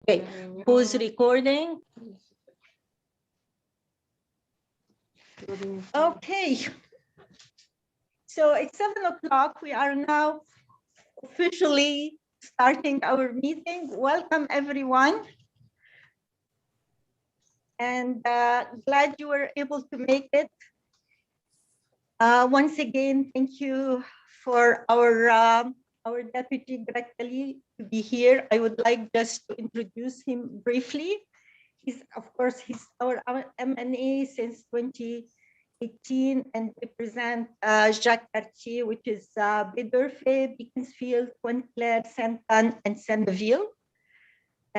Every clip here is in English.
Okay, who's recording? Okay, so it's 7 o'clock. We are now officially starting our meeting. Welcome, everyone. And glad you were able to make it. Once again, thank you for our Deputy Greg Kelley to be here. I would like just to introduce him briefly. He's, of course, he's our MNA since 2018 and represent Jacques Cartier, which is Baie-d'Urfé, Beaconsfield, Pointe-Claire, Sainte-Anne, and Senneville.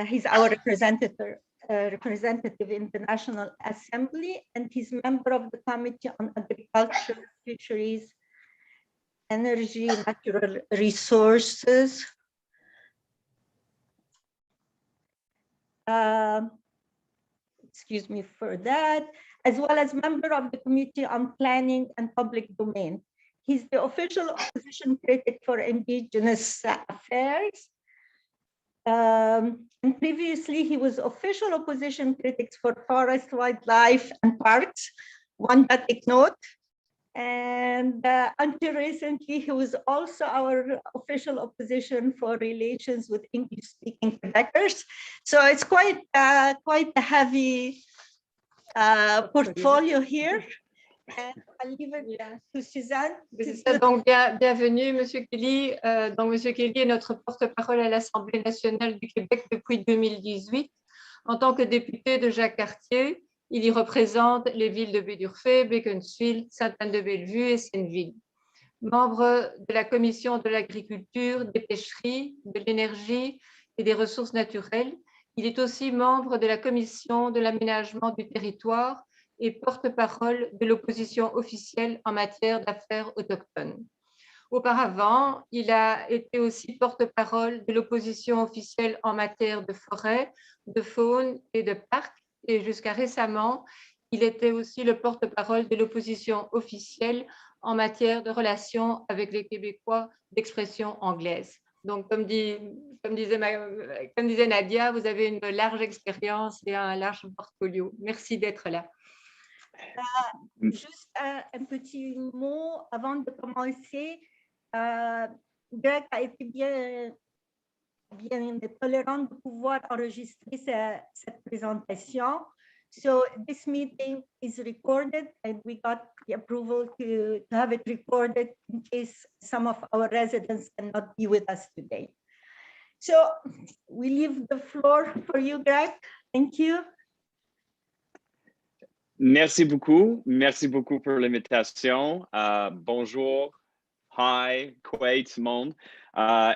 He's our representative in the National Assembly, and he's member of the Committee on Agriculture, Fisheries, Energy, Natural Resources. Excuse me for that, as well as member of the Committee on Planning and Public Domain. He's the official opposition critic for Indigenous Affairs. And previously, he was official opposition critic for Forest, Wildlife, and Parks, one that take note. And until recently, he was also our official opposition for relations with English-speaking Quebecers. So it's quite a heavy portfolio here. And I'll leave it to Suzanne. Donc, bienvenue, Monsieur Kelley. Donc, Monsieur Kelley est notre porte-parole à l'Assemblée nationale du Québec depuis 2018. En tant que député de Jacques Cartier, il y représente les villes de Baie-d'Urfé, Beaconsfield, Sainte-Anne-de-Bellevue et Senneville. Membre de la Commission de l'agriculture, des pêcheries, de l'énergie et des ressources naturelles, il est aussi membre de la Commission de l'aménagement du territoire et porte-parole de l'opposition officielle en matière d'affaires autochtones. Auparavant, il a été aussi porte-parole de l'opposition officielle en matière de forêt, de faune et de parcs. Et jusqu'à récemment, il était aussi le porte-parole de l'opposition officielle en matière de relations avec les Québécois d'expression anglaise. Donc, comme disait Nadia, vous avez une large expérience et un large portfolio. Merci d'être là. Juste un petit mot avant de commencer. Greg a été bien tolérant de pouvoir enregistrer cette présentation. So this meeting is recorded and we got the approval to have it recorded in case some of our residents cannot be with us today. So we leave the floor for you, Greg. Thank you. Merci beaucoup pour l'invitation. Bonjour, hi, Kuwait, monde.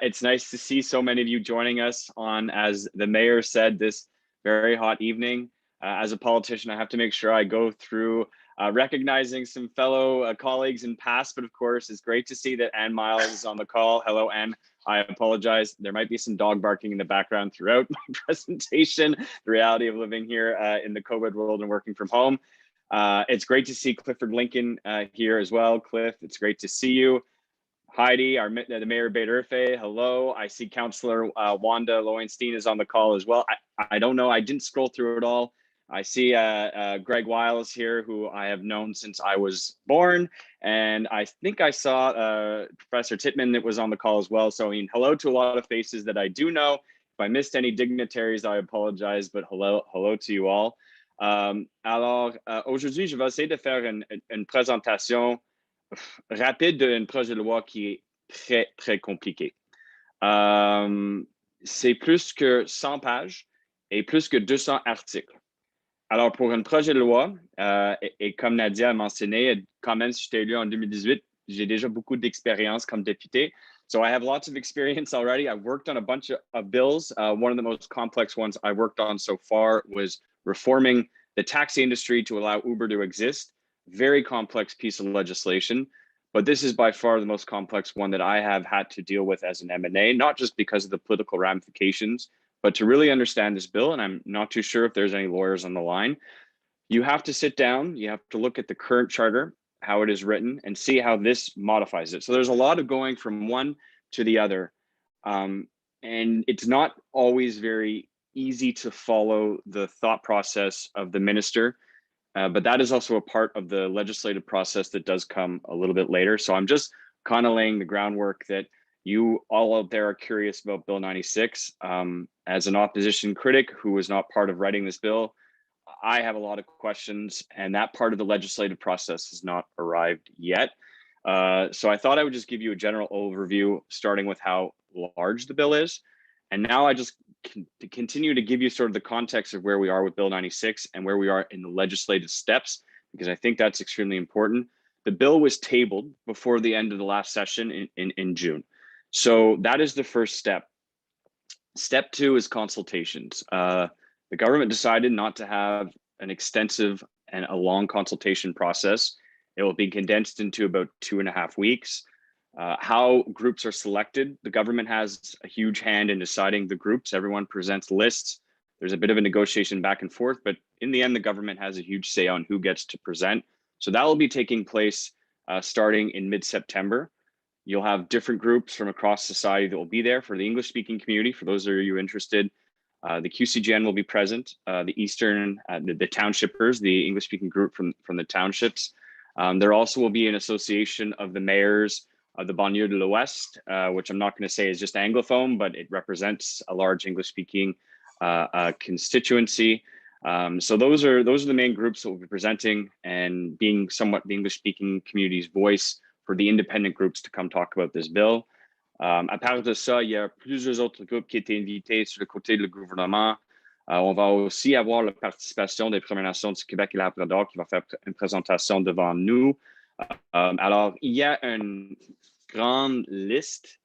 It's nice to see so many of you joining us on, as the mayor said, this very hot evening. As a politician, I have to make sure I go through recognizing some fellow colleagues in past, but of course, it's great to see that Anne Miles is on the call. Hello, Anne. I apologize. There might be some dog barking in the background throughout my presentation, the reality of living here in the COVID world and working from home. It's great to see Clifford Lincoln here as well. Cliff, it's great to see you. Heidi, the mayor of Baie-d'Urfé, hello. I see Councillor Wanda Lowenstein is on the call as well. I don't know, I didn't scroll through it all. I see Greg Wiles here, who I have known since I was born. And I think I saw Professor Tittman that was on the call as well. So I mean, hello to a lot of faces that I do know. If I missed any dignitaries, I apologize, but hello to you all. Alors, aujourd'hui, je vais essayer de faire une présentation rapide d'un projet de loi qui est très, très compliqué. C'est plus que 100 pages et plus que 200 articles. Alors, pour un projet de loi, et comme Nadia a mentionné, quand même, si j'étais élu en 2018, j'ai déjà beaucoup d'expérience comme député. So I have lots of experience already. I've worked on a bunch of bills. One of the most complex ones I worked on so far was reforming the taxi industry to allow Uber to exist. Very complex piece of legislation, but this is by far the most complex one that I have had to deal with as an MNA, not just because of the political ramifications, but to really understand this bill, and I'm not too sure if there's any lawyers on the line, you have to sit down, you have to look at the current charter, how it is written, and see how this modifies it. So there's a lot of going from one to the other, and it's not always very easy to follow the thought process of the minister, but that is also a part of the legislative process that does come a little bit later. So I'm just kind of laying the groundwork that you all out there are curious about Bill 96. As an opposition critic who was not part of writing this bill, I have a lot of questions, and that part of the legislative process has not arrived yet. So I thought I would just give you a general overview, starting with how large the bill is. And now I just continue to give you sort of the context of where we are with Bill 96 and where we are in the legislative steps, because I think that's extremely important. The bill was tabled before the end of the last session in June. So that is the first step. Step two is consultations. The government decided not to have an extensive and a long consultation process. It will be condensed into about 2.5 weeks. How groups are selected, the government has a huge hand in deciding the groups. Everyone presents lists. There's a bit of a negotiation back and forth, but in the end, the government has a huge say on who gets to present. So that will be taking place starting in mid-September. You'll have different groups from across society that will be there. For the English-speaking community, for those of you interested, the QCGN will be present, the Eastern, the townshippers, the English-speaking group from the townships. There also will be an association of the mayors of the banlieue de l'Ouest, which I'm not going to say is just Anglophone, but it represents a large English-speaking constituency. So those are the main groups that will be presenting and being somewhat the English-speaking community's voice for the independent groups to come talk about this bill. À part de ça, il y a plusieurs autres groupes qui étaient invités sur le côté du gouvernement. On va aussi avoir la participation des Premières Nations du Québec et Labrador qui va faire une présentation devant nous. Alors, il y a une grande liste.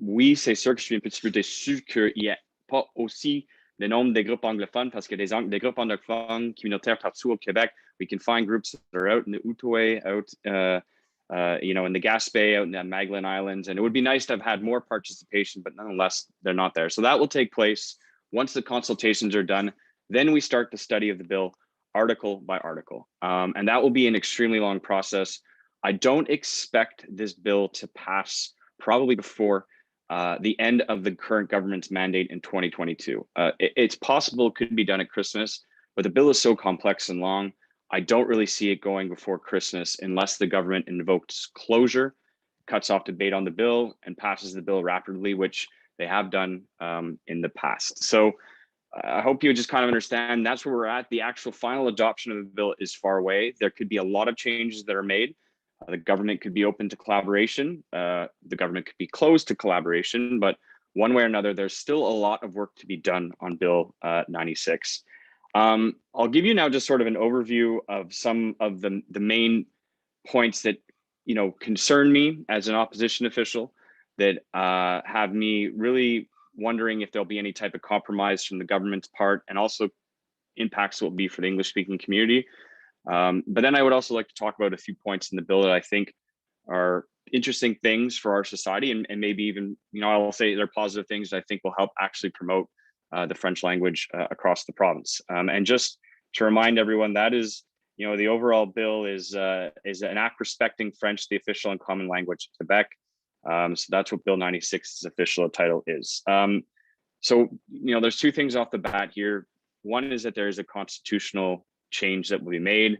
Oui, c'est sûr que je suis un petit peu déçu qu'il n'y ait pas aussi le nombre des groupes anglophones, parce que des groupes anglophones communautaires partout au Québec, we can find groups that are out in the Outaouais, out in the Gaspé, out in the Magdalen Islands, and it would be nice to have had more participation, but nonetheless, they're not there. So that will take place once the consultations are done. Then we start the study of the bill article by article, and that will be an extremely long process. I don't expect this bill to pass probably before the end of the current government's mandate in 2022. It's possible it could be done at Christmas, but the bill is so complex and long. I don't really see it going before Christmas unless the government invokes closure, cuts off debate on the bill, and passes the bill rapidly, which they have done in the past. So I hope you just kind of understand that's where we're at. The actual final adoption of the bill is far away. There could be a lot of changes that are made. The government could be open to collaboration. The government could be closed to collaboration, but one way or another, there's still a lot of work to be done on Bill 96. I'll give you now just sort of an overview of some of the main points that concern me as an opposition official, that have me really wondering if there'll be any type of compromise from the government's part, and also impacts will be for the English-speaking community. But then I would also like to talk about a few points in the bill that I think are interesting things for our society, and maybe even, I will say they're positive things that I think will help actually promote the French language across the province. And just to remind everyone, that is, the overall bill is an act respecting French, the official and common language of Quebec. So that's what Bill 96's official title is. So, there's two things off the bat here. One is that there is a constitutional change that will be made.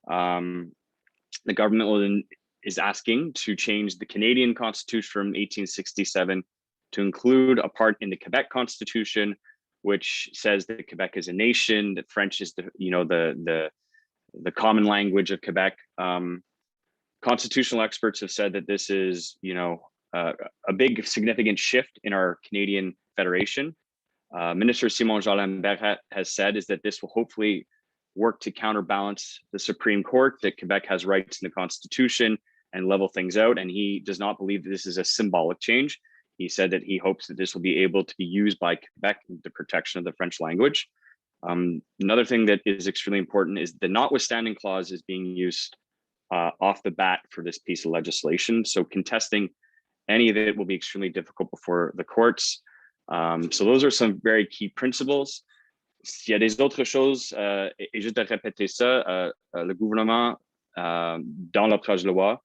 The government is asking to change the Canadian Constitution from 1867 to include a part in the Quebec Constitution, which says that Quebec is a nation, that French is the common language of Quebec. Constitutional experts have said that this is, a big significant shift in our Canadian Federation. Minister Simon-Jean Lambert has said is that this will hopefully work to counterbalance the Supreme Court, that Quebec has rights in the Constitution, and level things out. And he does not believe that this is a symbolic change. He said that he hopes that this will be able to be used by Quebec in the protection of the French language. Another thing that is extremely important is the Notwithstanding Clause is being used off the bat for this piece of legislation. So contesting any of it will be extremely difficult before the courts. So those are some very key principles. S'il y a des autres choses, et juste de répéter ça, le gouvernement, dans le projet de loi,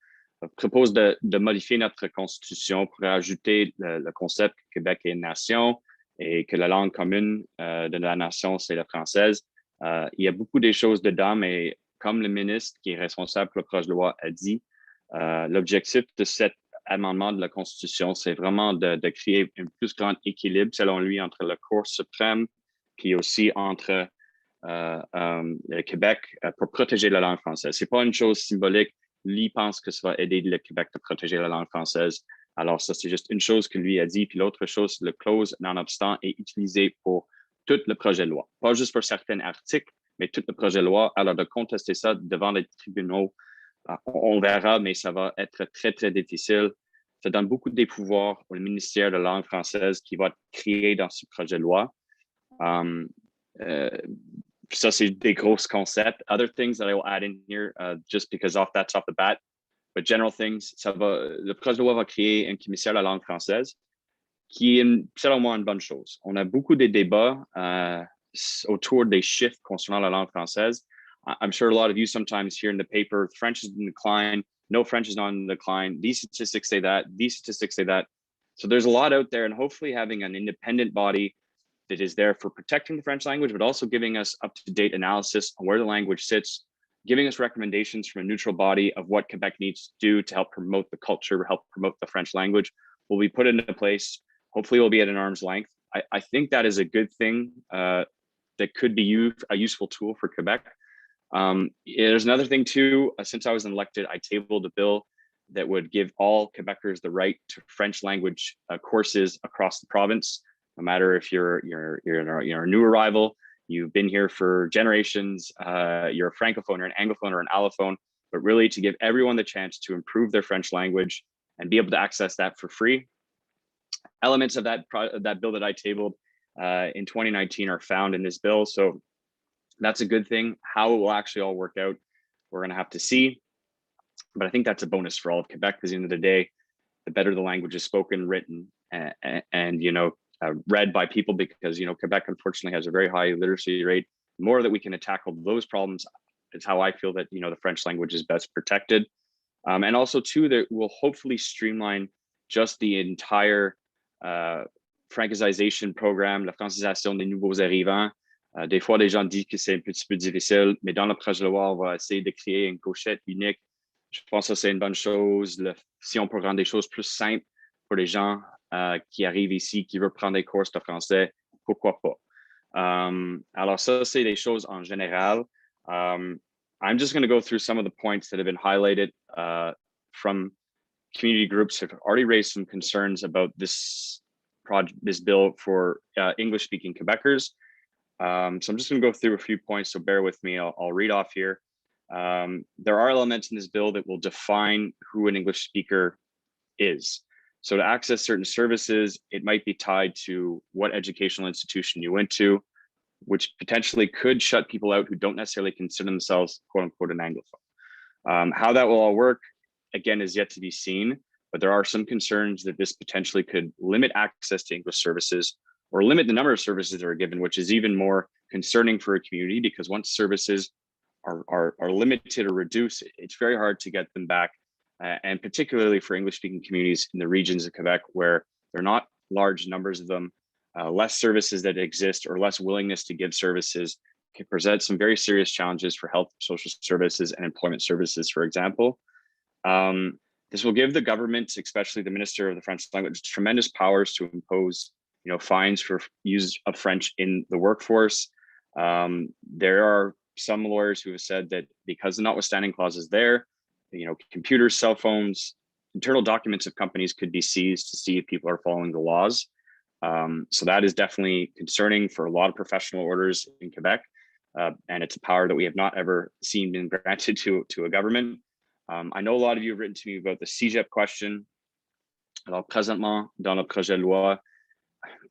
propose de modifier notre constitution pour ajouter le concept que Québec est une nation et que la langue commune de la nation, c'est le française. Il y a beaucoup de choses dedans, mais comme le ministre qui est responsable pour le projet de loi a dit, l'objectif de cet amendement de la Constitution, c'est vraiment de créer un plus grand équilibre, selon lui, entre la Cour suprême puis aussi entre le Québec pour protéger la langue française. C'est pas une chose symbolique. Lui pense que ça va aider le Québec à protéger la langue française. Alors, ça, c'est juste une chose que lui a dit. Puis l'autre chose, le clause nonobstant est utilisé pour tout le projet de loi. Pas juste pour certains articles, mais tout le projet de loi. Alors, de contester ça devant les tribunaux, on verra, mais ça va être très, très difficile. Ça donne beaucoup de pouvoirs au ministère de la langue française qui va être créé dans ce projet de loi. Ça, c'est des gros concepts. Other things that I will add in here, just because that's off the bat, but general things, le projet de loi va créer un commissaire de la langue française qui est, selon moi, une bonne chose. On a beaucoup de débats autour des chiffres concernant la langue française. I'm sure a lot of you sometimes hear in the paper, French is in decline, no French is not in decline, these statistics say that, these statistics say that. So there's a lot out there, and hopefully having an independent body that is there for protecting the French language, but also giving us up-to-date analysis on where the language sits, giving us recommendations from a neutral body of what Quebec needs to do to help promote the culture, help promote the French language, will be put into place. Hopefully we'll be at an arm's length. I think that is a good thing that could be a useful tool for Quebec. There's another thing too, since I was elected, I tabled a bill that would give all Quebecers the right to French language courses across the province. No matter if you're a new arrival, you've been here for generations, you're a francophone or an anglophone or an allophone, but really to give everyone the chance to improve their French language and be able to access that for free. Elements of that bill that I tabled in 2019 are found in this bill, so that's a good thing. How it will actually all work out, we're going to have to see, but I think that's a bonus for all of Quebec, because at the end of the day, the better the language is spoken, written, and read by people, because Quebec unfortunately has a very high literacy rate. The more that we can tackle those problems is how I feel that the French language is best protected, and also too that will hopefully streamline just the entire franchisation programme, la francisation des nouveaux arrivants. Des fois, les gens disent que c'est un petit peu difficile, mais dans le projet de loi, on va essayer de créer une gauchette unique. Je pense que c'est une bonne chose. Si on peut rendre des choses plus simples pour les gens qui arrivent ici, qui veulent prendre des cours de français, pourquoi pas? Alors ça, c'est des choses en général. I'm just going to go through some of the points that have been highlighted from community groups have already raised some concerns about this bill for English-speaking Quebecers. So I'm just going to go through a few points, so bear with me. I'll read off here. There are elements in this bill that will define who an English speaker is. So to access certain services, it might be tied to what educational institution you went to, which potentially could shut people out who don't necessarily consider themselves, quote unquote, an Anglophone. How that will all work, again, is yet to be seen, but there are some concerns that this potentially could limit access to English services or limit the number of services that are given, which is even more concerning for a community, because once services are limited or reduced, it's very hard to get them back. And particularly for English-speaking communities in the regions of Quebec where there are not large numbers of them, less services that exist or less willingness to give services can present some very serious challenges for health, social services, and employment services, for example. This will give the government, especially the Minister of the French language, tremendous powers to impose fines for use of French in the workforce. There are some lawyers who have said that because the notwithstanding clause is there, computers, cell phones, internal documents of companies could be seized to see if people are following the laws. So that is definitely concerning for a lot of professional orders in Quebec. And it's a power that we have not ever seen been granted to a government. I know a lot of you have written to me about the cégep question. Alors présentement, dans le projet de loi,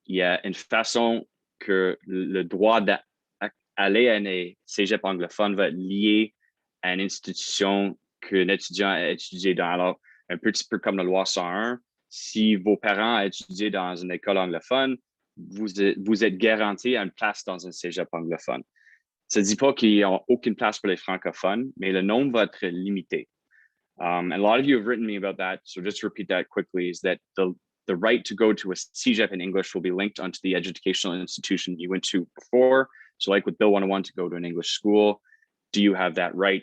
il y a une façon que le droit d'aller à un cégep anglophone va être lié à une institution qu'un étudiant a étudié dans. Alors, un petit peu comme la loi 101, si vos parents ont étudié dans une école anglophone, vous êtes garanti à une place dans un cégep anglophone. Ça ne dit pas qu'il n'y a aucune place pour les francophones, mais le nombre va être limité. And a lot of you have written me about that, so just to repeat that quickly, is that the the right to go to a CEGEP in English will be linked onto the educational institution you went to before. So like with Bill 101 to go to an English school, do you have that right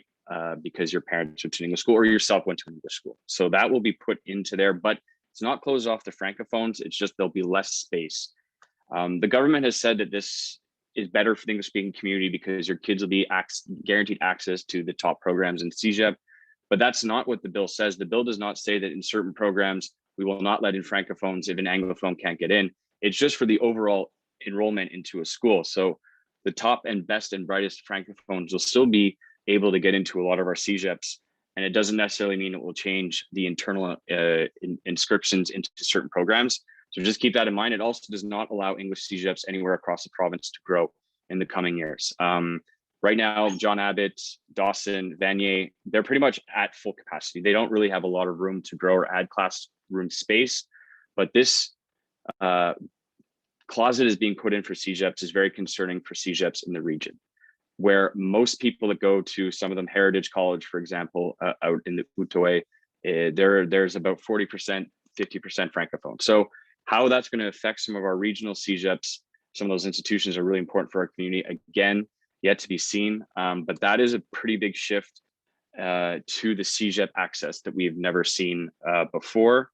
because your parents went to an English school or yourself went to an English school? So that will be put into there, but it's not closed off to Francophones. It's just there'll be less space. The government has said that this is better for the English speaking community because your kids will be guaranteed access to the top programs in CEGEP, but that's not what the bill says. The bill does not say that in certain programs, we will not let in Francophones if an Anglophone can't get in. It's just for the overall enrollment into a school. So the top and best and brightest Francophones will still be able to get into a lot of our CEGEPs, and it doesn't necessarily mean it will change the internal inscriptions into certain programs. So just keep that in mind. It also does not allow English CEGEPs anywhere across the province to grow in the coming years. Right now, John Abbott, Dawson, Vanier, they're pretty much at full capacity. They don't really have a lot of room to grow or add classroom space, but this closet is being put in for CEGEPs is very concerning for CEGEPs in the region, where most people that go to some of them, Heritage College, for example, out in the Outaouais, there's about 40%, 50% Francophone. So how that's going to affect some of our regional CEGEPs, some of those institutions are really important for our community. Again, yet to be seen, but that is a pretty big shift to the CEGEP access that we've never seen before.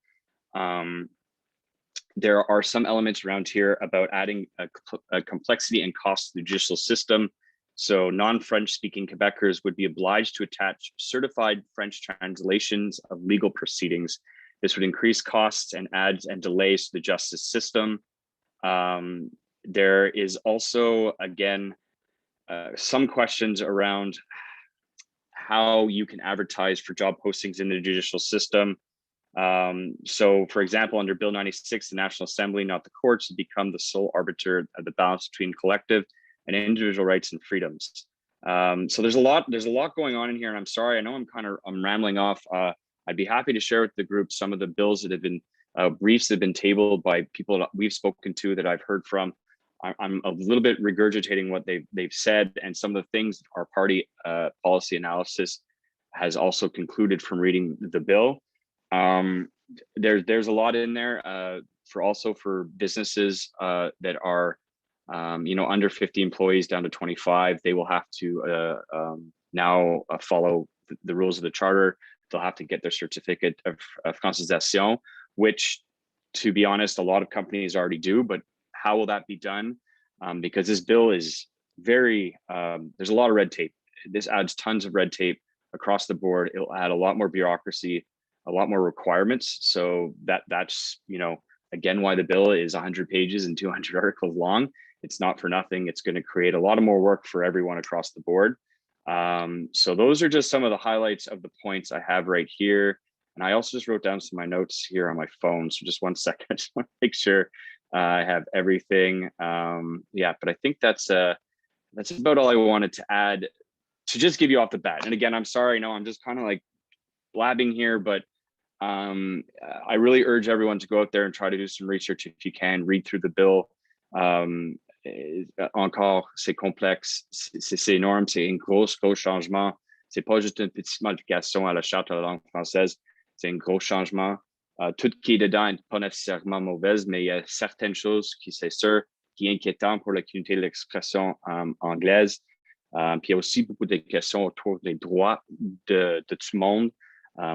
There are some elements around here about adding a complexity and cost to the judicial system. So non-French speaking Quebecers would be obliged to attach certified French translations of legal proceedings. This would increase costs and adds and delays to the justice system. There is also, again, some questions around how you can advertise for job postings in the judicial system. So for example, under Bill 96, the National Assembly, not the courts, have become the sole arbiter of the balance between collective and individual rights and freedoms. So there's a lot going on in here, and I'm sorry, I know I'm rambling off. I'd be happy to share with the group some of the bills that have been briefs that have been tabled by people that we've spoken to that I've heard from. I'm a little bit regurgitating what they've said, and some of the things our party policy analysis has also concluded from reading the bill. There's a lot in there for businesses that are under 50 employees down to 25. They will have to now follow the rules of the charter. They'll have to get their certificate of consultation, which, to be honest, a lot of companies already do, but how will that be done? Because this bill is very, there's a lot of red tape. This adds tons of red tape across the board. It'll add a lot more bureaucracy, a lot more requirements. So that's, again, why the bill is 100 pages and 200 articles long. It's not for nothing. It's going to create a lot of more work for everyone across the board. So those are just some of the highlights of the points I have right here. And I also just wrote down some of my notes here on my phone. So just 1 second, I just want to make sure I have everything. But I think that's about all I wanted to add to just give you off the bat. And again, I'm sorry, I know I'm just kind of like blabbing here, but I really urge everyone to go out there and try to do some research if you can, read through the bill. Encore, c'est complexe, c'est énorme, c'est un gros changement. C'est pas juste une petite modification à la charte de la langue française, c'est un gros changement. Tout qui est dedans n'est pas nécessairement mauvaise, mais il y a certaines choses qui, c'est sûr, qui est inquiétant pour la communauté de l'expression anglaise. Puis il y a aussi beaucoup de questions autour des droits de tout le monde.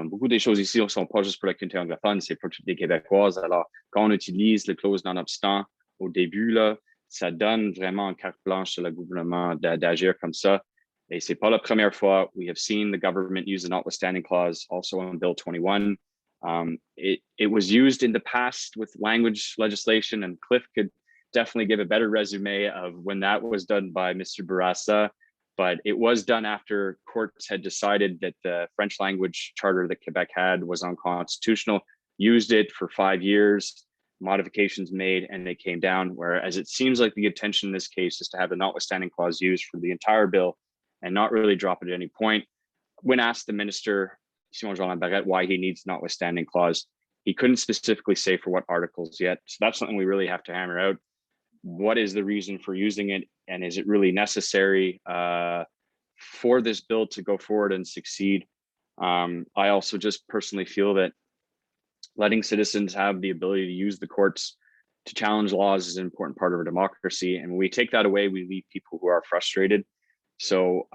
Beaucoup des choses ici ne sont pas juste pour la communauté anglophone, c'est pour toutes les Québécoises. Alors, quand on utilise la clause non-obstant au début, là, ça donne vraiment une carte blanche sur le gouvernement d'agir comme ça. Et c'est pas la première fois. We have seen the government use the Notwithstanding Clause also in Bill 21. It was used in the past with language legislation, and Cliff could definitely give a better resume of when that was done by Mr. Bourassa, but it was done after courts had decided that the French language charter that Quebec had was unconstitutional, used it for 5 years, modifications made, and they came down, whereas it seems like the intention in this case is to have the Notwithstanding Clause used for the entire bill and not really drop it at any point. When asked the minister, Simon-Jean Barrette, why he needs Notwithstanding Clause, he couldn't specifically say for what articles yet. So that's something we really have to hammer out. What is the reason for using it? And is it really necessary for this bill to go forward and succeed? I also just personally feel that letting citizens have the ability to use the courts to challenge laws is an important part of our democracy. And when we take that away, we leave people who are frustrated. So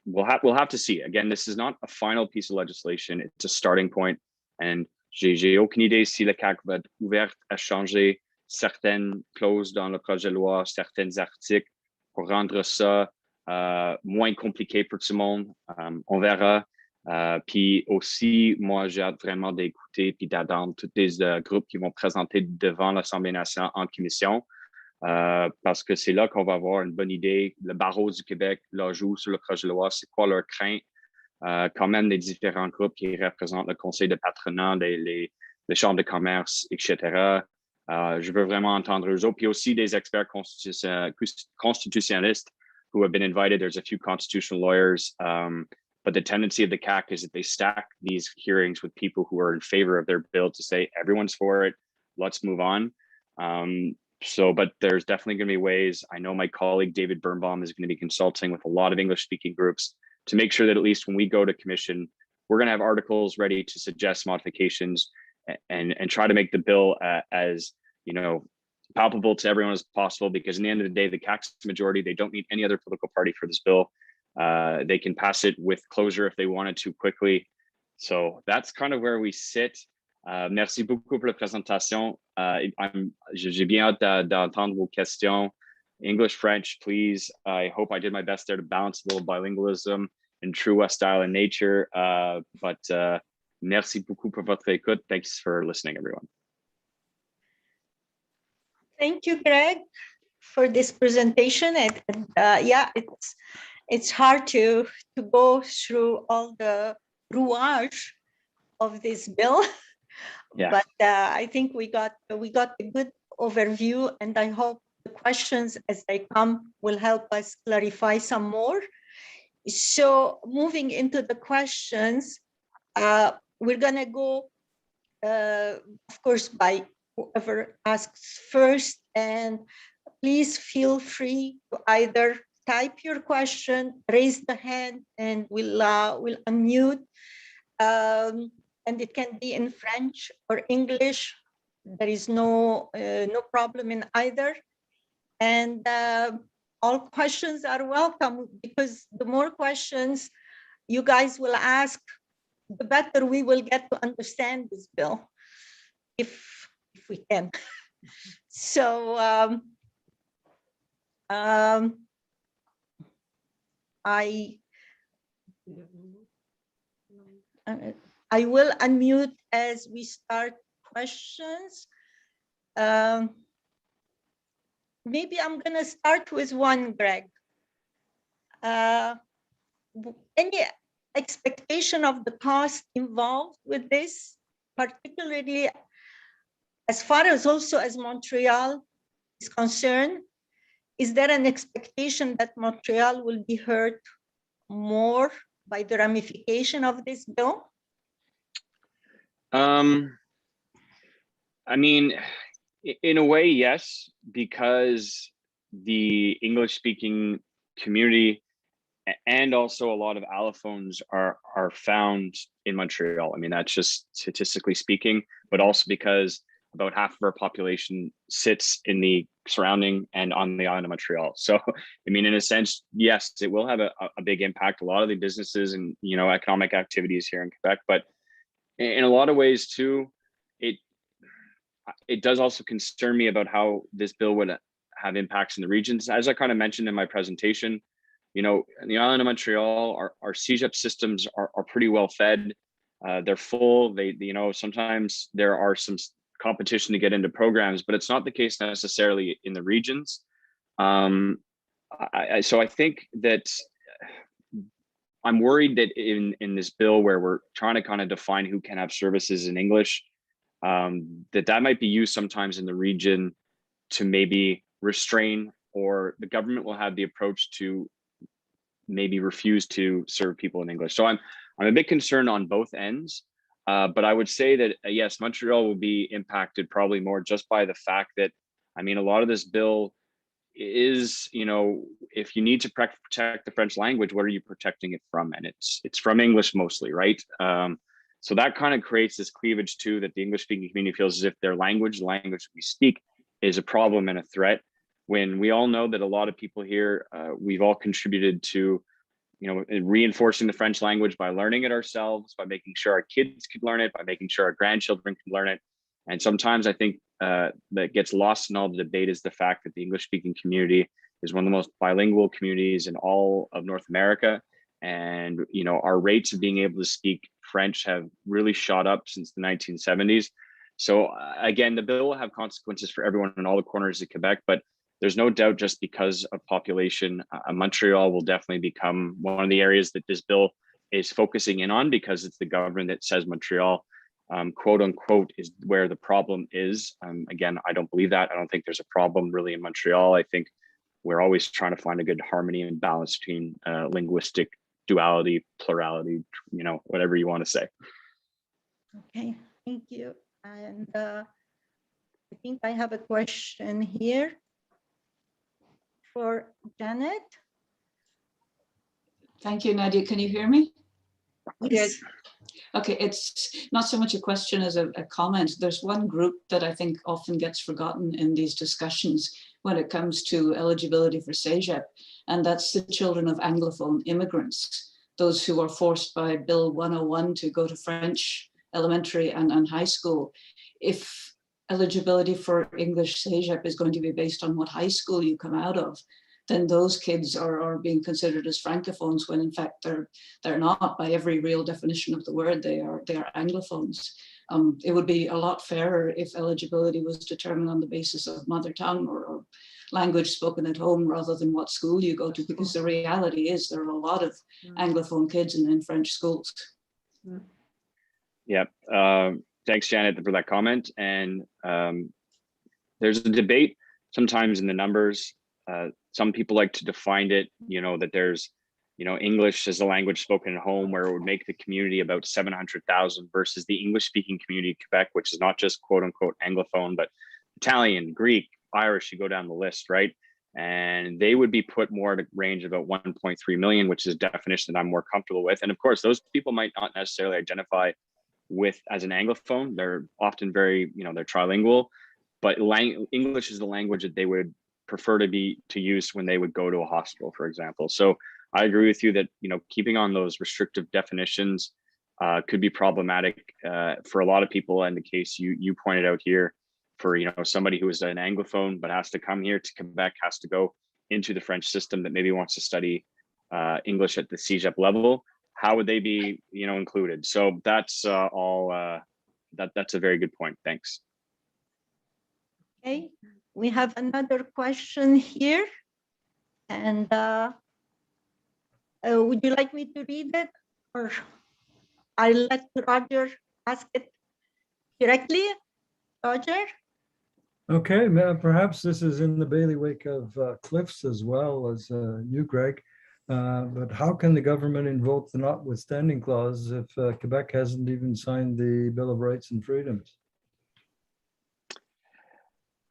we'll have to see. Again, this is not a final piece of legislation. It's a starting point. And j'ai aucune idée si le CAQ va être ouvert à changer certaines clauses dans le projet de loi, certains articles pour rendre ça moins compliqué pour tout le monde. On verra. Puis aussi, moi, j'ai hâte vraiment d'écouter puis d'attendre tous les groupes qui vont présenter devant l'Assemblée nationale en commission, parce que c'est là qu'on va avoir une bonne idée. Le barreau du Québec leur joue sur le projet de loi, c'est quoi leur crainte, quand même des différents groupes qui représentent le conseil de patronat, les chambres de commerce, etc. Je veux vraiment entendre eux autres. Puis aussi des experts constitutionnalistes who have been invited. There's a few constitutional lawyers. But the tendency of the CAC is that they stack these hearings with people who are in favor of their bill to say, everyone's for it, let's move on. But there's definitely going to be ways. I know my colleague, David Birnbaum, is going to be consulting with a lot of English speaking groups to make sure that at least when we go to commission, we're going to have articles ready to suggest modifications and try to make the bill as, palpable to everyone as possible, because in the end of the day, the CAC's majority, they don't need any other political party for this bill. They can pass it with closure if they wanted to quickly. So that's kind of where we sit. Merci beaucoup pour la présentation. J'ai bien hâte d'entendre vos questions. English, French, please. I hope I did my best there to balance a little bilingualism in true West Island nature. But merci beaucoup pour votre écoute. Thanks for listening, everyone. Thank you, Greg, for this presentation. And yeah, it's hard to go through all the rouage of this bill, yeah. But I think we got a good overview, and I hope the questions as they come will help us clarify some more. So moving into the questions, we're gonna go, of course, by whoever asks first, and please feel free to either type your question, raise the hand, and we'll unmute. And it can be in French or English. There is no problem in either. And all questions are welcome, because the more questions you guys will ask, the better we will get to understand this bill, if we can. So I will unmute as we start questions. Maybe I'm going to start with one, Greg. Any expectation of the cost involved with this, particularly as far as also as Montreal is concerned? Is there an expectation that Montreal will be hurt more by the ramification of this bill? I mean, in a way, yes, because the English-speaking community and also a lot of allophones are found in Montreal. I mean, that's just statistically speaking, but also because about half of our population sits in the surrounding and on the island of Montreal. So, I mean, in a sense, yes, it will have a big impact. A lot of the businesses and, economic activities here in Quebec, but in a lot of ways too, it does also concern me about how this bill would have impacts in the regions. As I kind of mentioned in my presentation, in the island of Montreal, our CEGEP systems are pretty well fed. They're full. They sometimes there are some competition to get into programs, but it's not the case necessarily in the regions. So I think that I'm worried that in this bill where we're trying to kind of define who can have services in English, that might be used sometimes in the region to maybe restrain, or the government will have the approach to maybe refuse to serve people in English. So I'm a bit concerned on both ends. But I would say that, yes, Montreal will be impacted probably more just by the fact that, I mean, a lot of this bill is, if you need to protect the French language, what are you protecting it from? And it's from English mostly, right? So that kind of creates this cleavage too, that the English speaking community feels as if their language, the language we speak, is a problem and a threat, when we all know that a lot of people here, we've all contributed to, you know, reinforcing the French language by learning it ourselves, by making sure our kids could learn it, by making sure our grandchildren can learn it. And sometimes I think that gets lost in all the debate is the fact that the English speaking community is one of the most bilingual communities in all of North America. And, you know, our rates of being able to speak French have really shot up since the 1970s. So again, the bill will have consequences for everyone in all the corners of Quebec, but there's no doubt just because of population, Montreal will definitely become one of the areas that this bill is focusing in on, because it's the government that says Montreal, quote unquote, is where the problem is. Again, I don't believe that. I don't think there's a problem really in Montreal. I think we're always trying to find a good harmony and balance between linguistic duality, plurality, you know, whatever you want to say. Okay, thank you. And I think I have a question here for Janet. Thank you, Nadia. Can you hear me? Yes. Okay, it's not so much a question as a comment. There's one group that I think often gets forgotten in these discussions when it comes to eligibility for CEGEP, and that's the children of Anglophone immigrants, those who are forced by Bill 101 to go to French elementary and high school. If eligibility for English CEGEP is going to be based on what high school you come out of, then those kids are being considered as francophones, when in fact they're not. By every real definition of the word, they are anglophones. It would be a lot fairer if eligibility was determined on the basis of mother tongue or language spoken at home rather than what school you go to, because the reality is there are a lot of anglophone kids in French schools. Yeah, thanks, Janet, for that comment. And there's a debate sometimes in the numbers. Some people like to define it, you know, that there's, you know, English as a language spoken at home, where it would make the community about 700,000 versus the English speaking community of Quebec, which is not just quote unquote Anglophone, but Italian, Greek, Irish, you go down the list, right? And they would be put more at a range of about 1.3 million, which is a definition that I'm more comfortable with. And of course, those people might not necessarily identify with as an Anglophone. They're often very, you know, they're trilingual, but English is the language that they would prefer to use when they would go to a hospital, for example. So I agree with you that, you know, keeping on those restrictive definitions could be problematic for a lot of people. In the case you pointed out here, for, you know, somebody who is an Anglophone but has to come here to Quebec, has to go into the French system, that maybe wants to study English at the CEGEP level, how would they be, you know, included? So that's that's a very good point. Thanks. Okay, we have another question here, and would you like me to read it, or I'll let Roger ask it directly? Roger? Okay, perhaps this is in the bailiwick of Cliff's as well as you, Greg. But how can the government invoke the Notwithstanding Clause if Quebec hasn't even signed the Bill of Rights and Freedoms?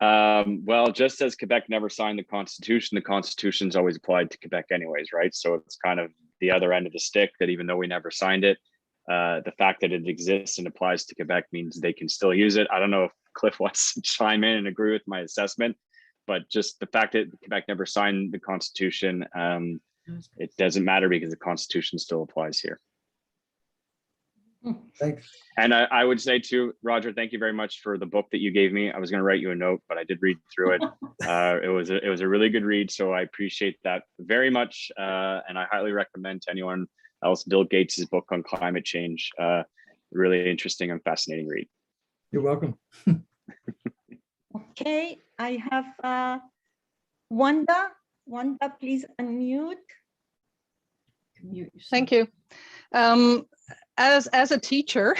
Well, just as Quebec never signed the Constitution's always applied to Quebec anyways, right? So it's kind of the other end of the stick, that even though we never signed it, the fact that it exists and applies to Quebec means they can still use it. I don't know if Cliff wants to chime in and agree with my assessment, but just the fact that Quebec never signed the Constitution, it doesn't matter because the Constitution still applies here. Thanks. And I would say too, Roger, thank you very much for the book that you gave me. I was going to write you a note, but I did read through it. It was a really good read, so I appreciate that very much, and I highly recommend to anyone else Bill Gates's book on climate change. Really interesting and fascinating read. You're welcome. Okay, I have Wanda. Wanda, please unmute. Thank you. As a teacher,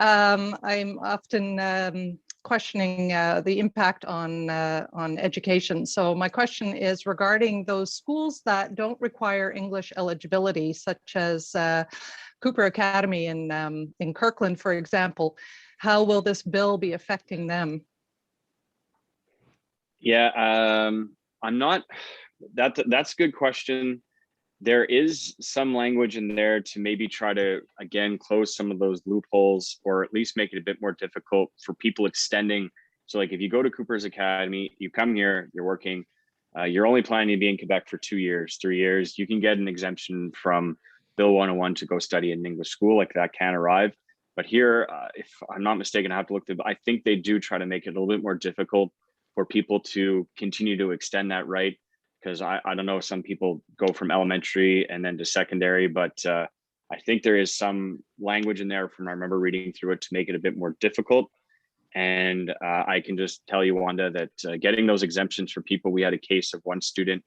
I'm often questioning the impact on education. So my question is regarding those schools that don't require English eligibility, such as Cooper Academy in Kirkland, for example. How will this bill be affecting them? Yeah, I'm not. That's a good question. there is some language in there to maybe try to, again, close some of those loopholes, or at least make it a bit more difficult for people extending. So like if you go to Cooper's Academy, you come here, you're working, you're only planning to be in Quebec for 2 years, 3 years, you can get an exemption from Bill 101 to go study in English school. Like that can arrive. But here, if I'm not mistaken, I have to look through, I think they do try to make it a little bit more difficult for people to continue to extend that right. Because I don't know, some people go from elementary and then to secondary, but I think there is some language in there from, I remember reading through it, to make it a bit more difficult. And I can just tell you, Wanda, that getting those exemptions for people, we had a case of one student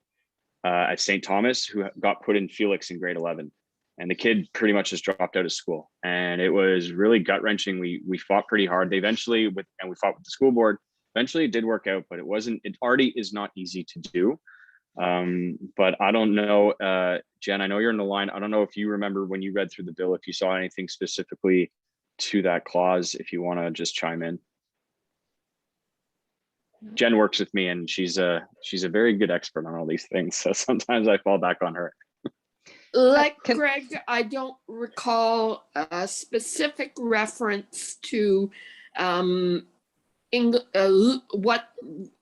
at St. Thomas who got put in Felix in grade 11. And the kid pretty much just dropped out of school. And it was really gut wrenching. We fought pretty hard. They eventually, and we fought with the school board, eventually it did work out, but it already is not easy to do. But I don't know, Jen, I know you're in the line. I don't know if you remember when you read through the bill, if you saw anything specifically to that clause, if you want to just chime in. Jen works with me and she's a very good expert on all these things. So sometimes I fall back on her. Like Greg, I don't recall a specific reference to what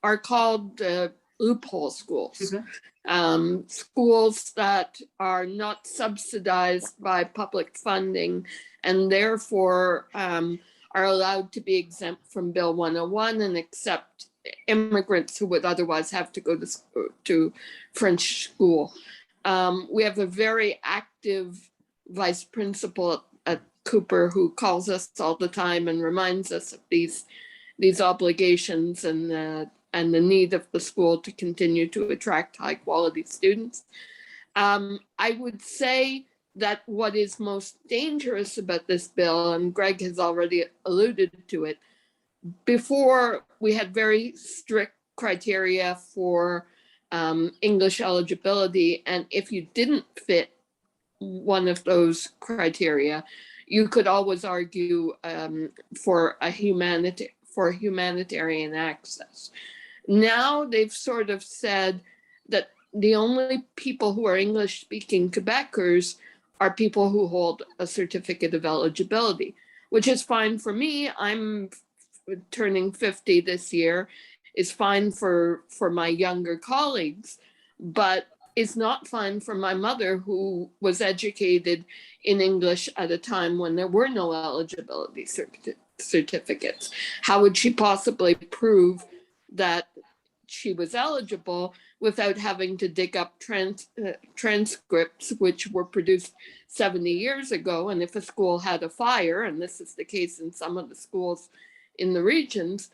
are called loophole schools. Schools that are not subsidized by public funding and therefore are allowed to be exempt from Bill 101 and accept immigrants who would otherwise have to go to French school. We have a very active vice principal at Cooper who calls us all the time and reminds us of these obligations and the need of the school to continue to attract high quality students. I would say that what is most dangerous about this bill, and Greg has already alluded to it, before we had very strict criteria for English eligibility, and if you didn't fit one of those criteria, you could always argue for humanitarian access. Now they've sort of said that the only people who are English speaking Quebecers are people who hold a certificate of eligibility, which is fine for me. I'm turning 50 this year, is fine for my younger colleagues, but is not fine for my mother, who was educated in English at a time when there were no eligibility certificates. How would she possibly prove that she was eligible without having to dig up transcripts which were produced 70 years ago? And if a school had a fire, and this is the case in some of the schools in the regions,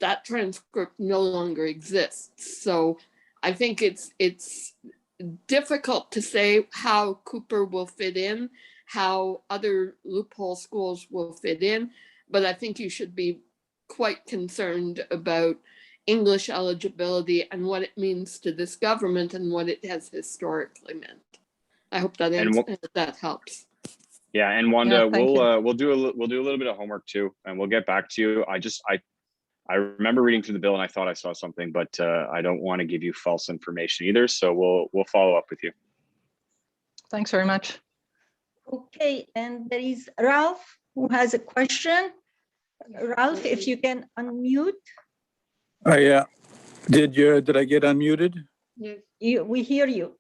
that transcript no longer exists. So I think it's difficult to say how Cooper will fit in, how other loophole schools will fit in, but I think you should be quite concerned about English eligibility and what it means to this government and what it has historically meant. I hope that that helps. Yeah, and Wanda, Yeah, we'll do a little bit of homework too, and we'll get back to you. I remember reading through the bill and I thought I saw something, but I don't want to give you false information either. So we'll follow up with you. Thanks very much. Okay, and there is Ralph who has a question. Ralph, if you can unmute. Yeah. Did I get unmuted? Yes. We hear you.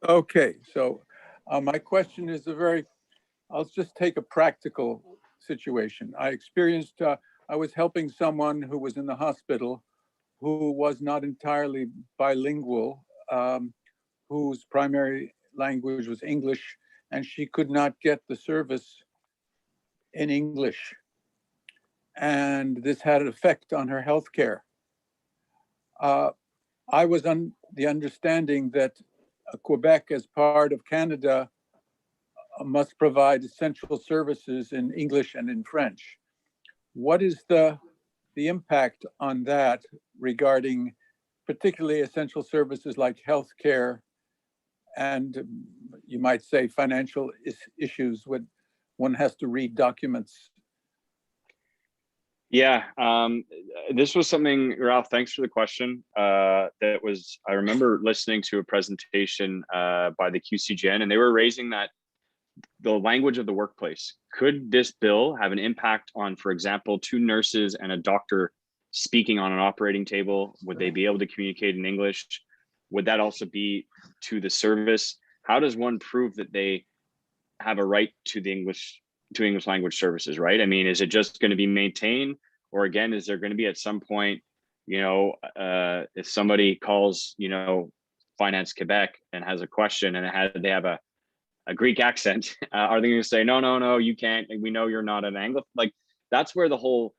Okay, so my question is I'll just take a practical situation. I experienced, I was helping someone who was in the hospital who was not entirely bilingual, whose primary language was English, and she could not get the service in English. And this had an effect on her health care. I was on the understanding that Quebec, as part of Canada, must provide essential services in English and in French. What is the impact on that regarding particularly essential services like healthcare and you might say financial issues when one has to read documents? Yeah, this was something, Ralph, thanks for the question. I remember listening to a presentation by the QCGN, and they were raising that the language of the workplace. Could this bill have an impact on, for example, two nurses and a doctor speaking on an operating table? Would they be able to communicate in English? Would that also be to the service? How does one prove that they have a right to the English language services, right? I mean, is it just going to be maintained? Or again, is there going to be at some point, if somebody calls, Finance Quebec and has a question and they have a Greek accent, are they going to say, no, you can't, we know you're not an Anglo? Like, that's where the whole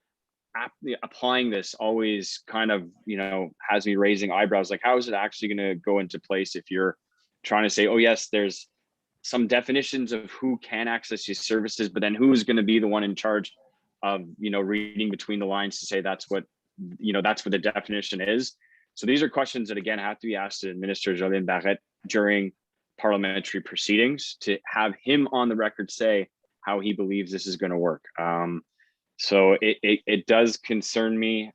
applying this always kind of, has me raising eyebrows. Like, how is it actually going to go into place if you're trying to say, oh yes, there's some definitions of who can access these services, but then who's going to be the one in charge of, reading between the lines to say that's what the definition is. So these are questions that, again, have to be asked to Minister Jolene Barrette during parliamentary proceedings, to have him on the record say how he believes this is going to work. So it does concern me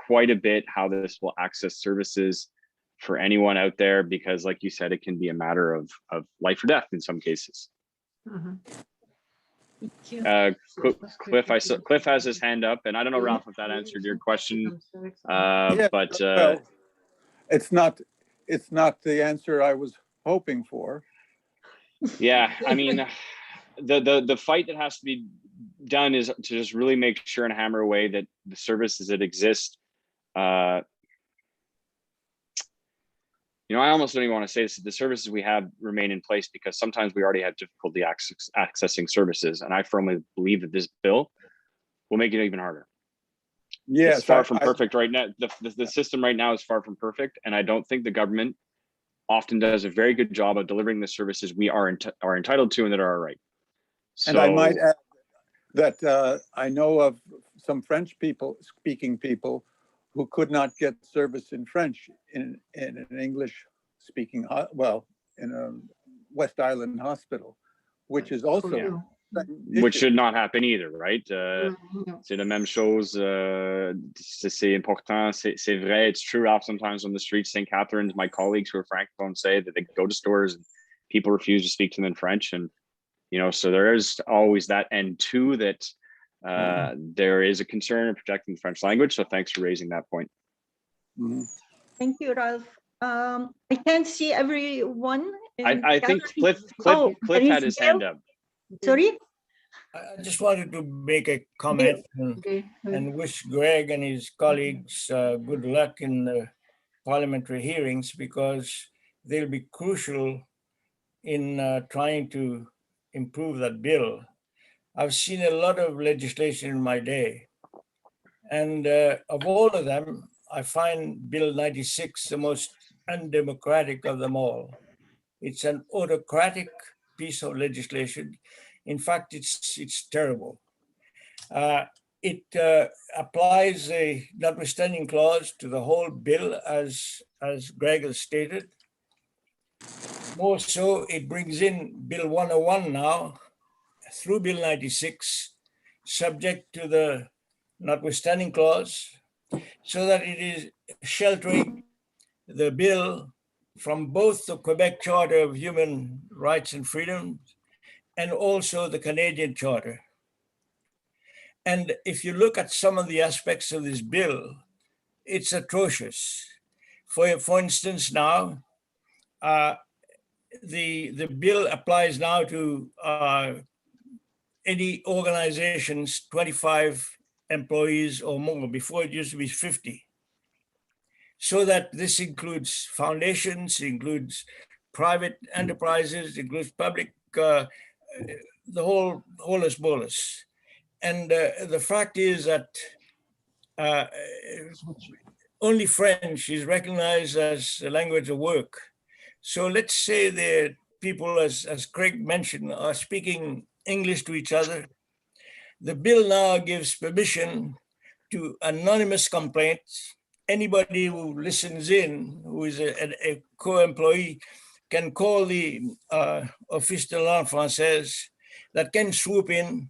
quite a bit how this will access services for anyone out there, because like you said, it can be a matter of life or death in some cases. Cliff has his hand up, and I don't know, Ralph, if that answered your question, but well, it's not the answer I was hoping for. Yeah, I mean, the fight that has to be done is to just really make sure and hammer away that the services that exist, I almost don't even want to say this, the services we have remain in place, because sometimes we already have difficulty accessing services. And I firmly believe that this bill will make it even harder. Yes, it's far from perfect right now. The system right now is far from perfect. And I don't think the government often does a very good job of delivering the services we are entitled to and that are our right. And I might add that I know of some French speaking people who could not get service in French in an English speaking, in a West Island hospital, which is also, which should not happen either, right? C'est la même chose. C'est important. C'est vrai. It's true. Ralph, sometimes on the streets, St. Catharines, my colleagues who are Francophone say that they go to stores and people refuse to speak to them in French. And, so there is always that end too, that there is a concern in protecting the French language. So thanks for raising that point. Thank you, Ralph. I can't see everyone. I think Cliff had his hand up. Sorry? I just wanted to make a comment and wish Greg and his colleagues good luck in the parliamentary hearings, because they'll be crucial in trying to improve that bill. I've seen a lot of legislation in my day, and of all of them, I find Bill 96 the most undemocratic of them all. It's an autocratic piece of legislation. In fact, it's terrible. It applies a notwithstanding clause to the whole bill, as Greg has stated. More so, it brings in Bill 101 now through Bill 96, subject to the notwithstanding clause, so that it is sheltering the bill from both the Quebec Charter of Human Rights and Freedoms and also the Canadian Charter. And if you look at some of the aspects of this bill, it's atrocious. For instance, now, the bill applies now to any organizations, 25 employees or more. Before it used to be 50. So that this includes foundations, includes private enterprises, includes public, the whole holus bolus. And the fact is that only French is recognized as a language of work. So let's say the people, as Craig mentioned, are speaking English to each other. The bill now gives permission to anonymous complaints. Anybody who listens in, who is a co-employee, can call the office de langue française, that can swoop in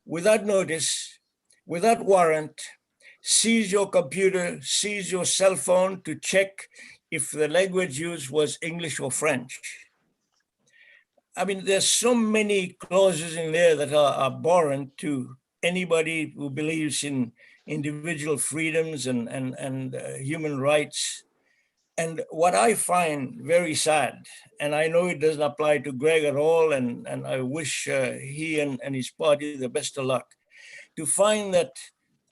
without notice, without warrant, seize your computer, seize your cell phone to check if the language used was English or French. I mean, there's so many clauses in there that are abhorrent to anybody who believes in individual freedoms and human rights. And what I find very sad, and I know it doesn't apply to Greg at all, and I wish he and his party the best of luck, to find that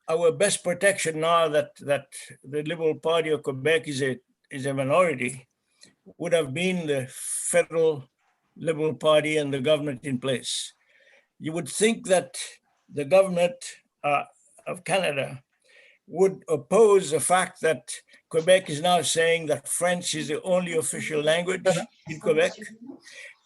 our best protection now that the Liberal Party of Quebec is a minority would have been the federal Liberal Party and the government in place. You would think that the government of Canada would oppose the fact that Quebec is now saying that French is the only official language in Quebec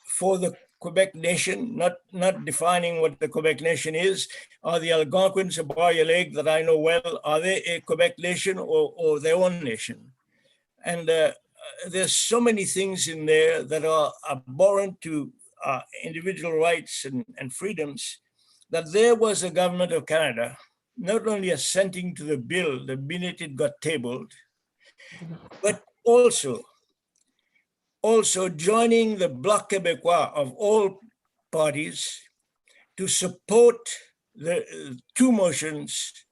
for the Quebec nation, not defining what the Quebec nation is. Are the Algonquins of Bar-Lake that I know well, are they a Quebec nation or their own nation? And there's so many things in there that are abhorrent to individual rights and freedoms, that there was a government of Canada not only assenting to the bill the minute it got tabled, but also joining the Bloc Québécois of all parties to support the two motions,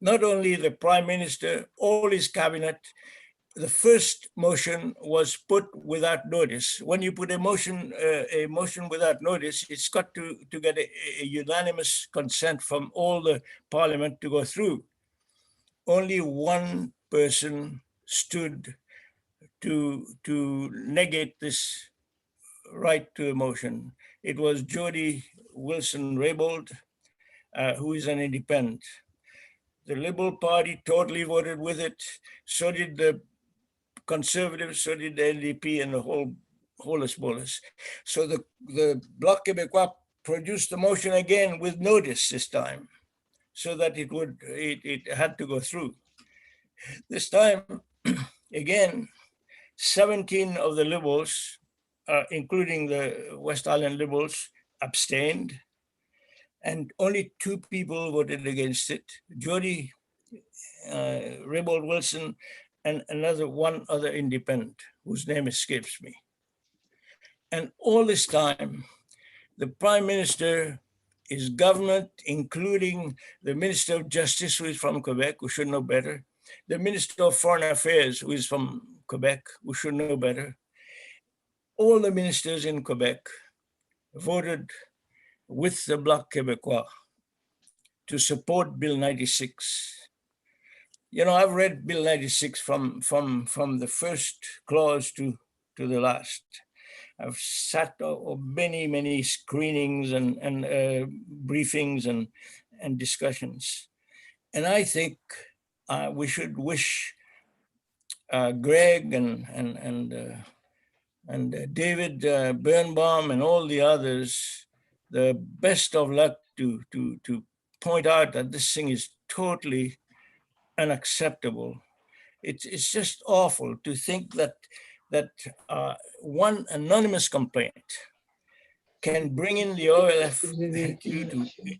not only the Prime Minister, all his cabinet. The first motion was put without notice. When you put a motion without notice, it's got to get a unanimous consent from all the parliament to go through. Only one person stood to negate this right to a motion. It was Jody Wilson-Raybould, who is an independent. The Liberal Party totally voted with it. So did the Conservatives, so did the NDP and the whole holus bolus. So the Bloc Québécois produced the motion again with notice this time, so that it had to go through. This time, again, 17 of the Liberals, including the West Island Liberals, abstained, and only 2 people voted against it. Jody Raybould Wilson and one other independent whose name escapes me. And all this time, the Prime Minister, his government, including the Minister of Justice, who is from Quebec, who should know better, the Minister of Foreign Affairs, who is from Quebec, who should know better, all the ministers in Quebec voted with the Bloc Québécois to support Bill 96. You know, I've read Bill 96 from the first clause to the last. I've sat many screenings and briefings and discussions. And I think we should wish Greg and David Birnbaum and all the others the best of luck to point out that this thing is totally unacceptable. It's just awful to think that one anonymous complaint can bring in the OLF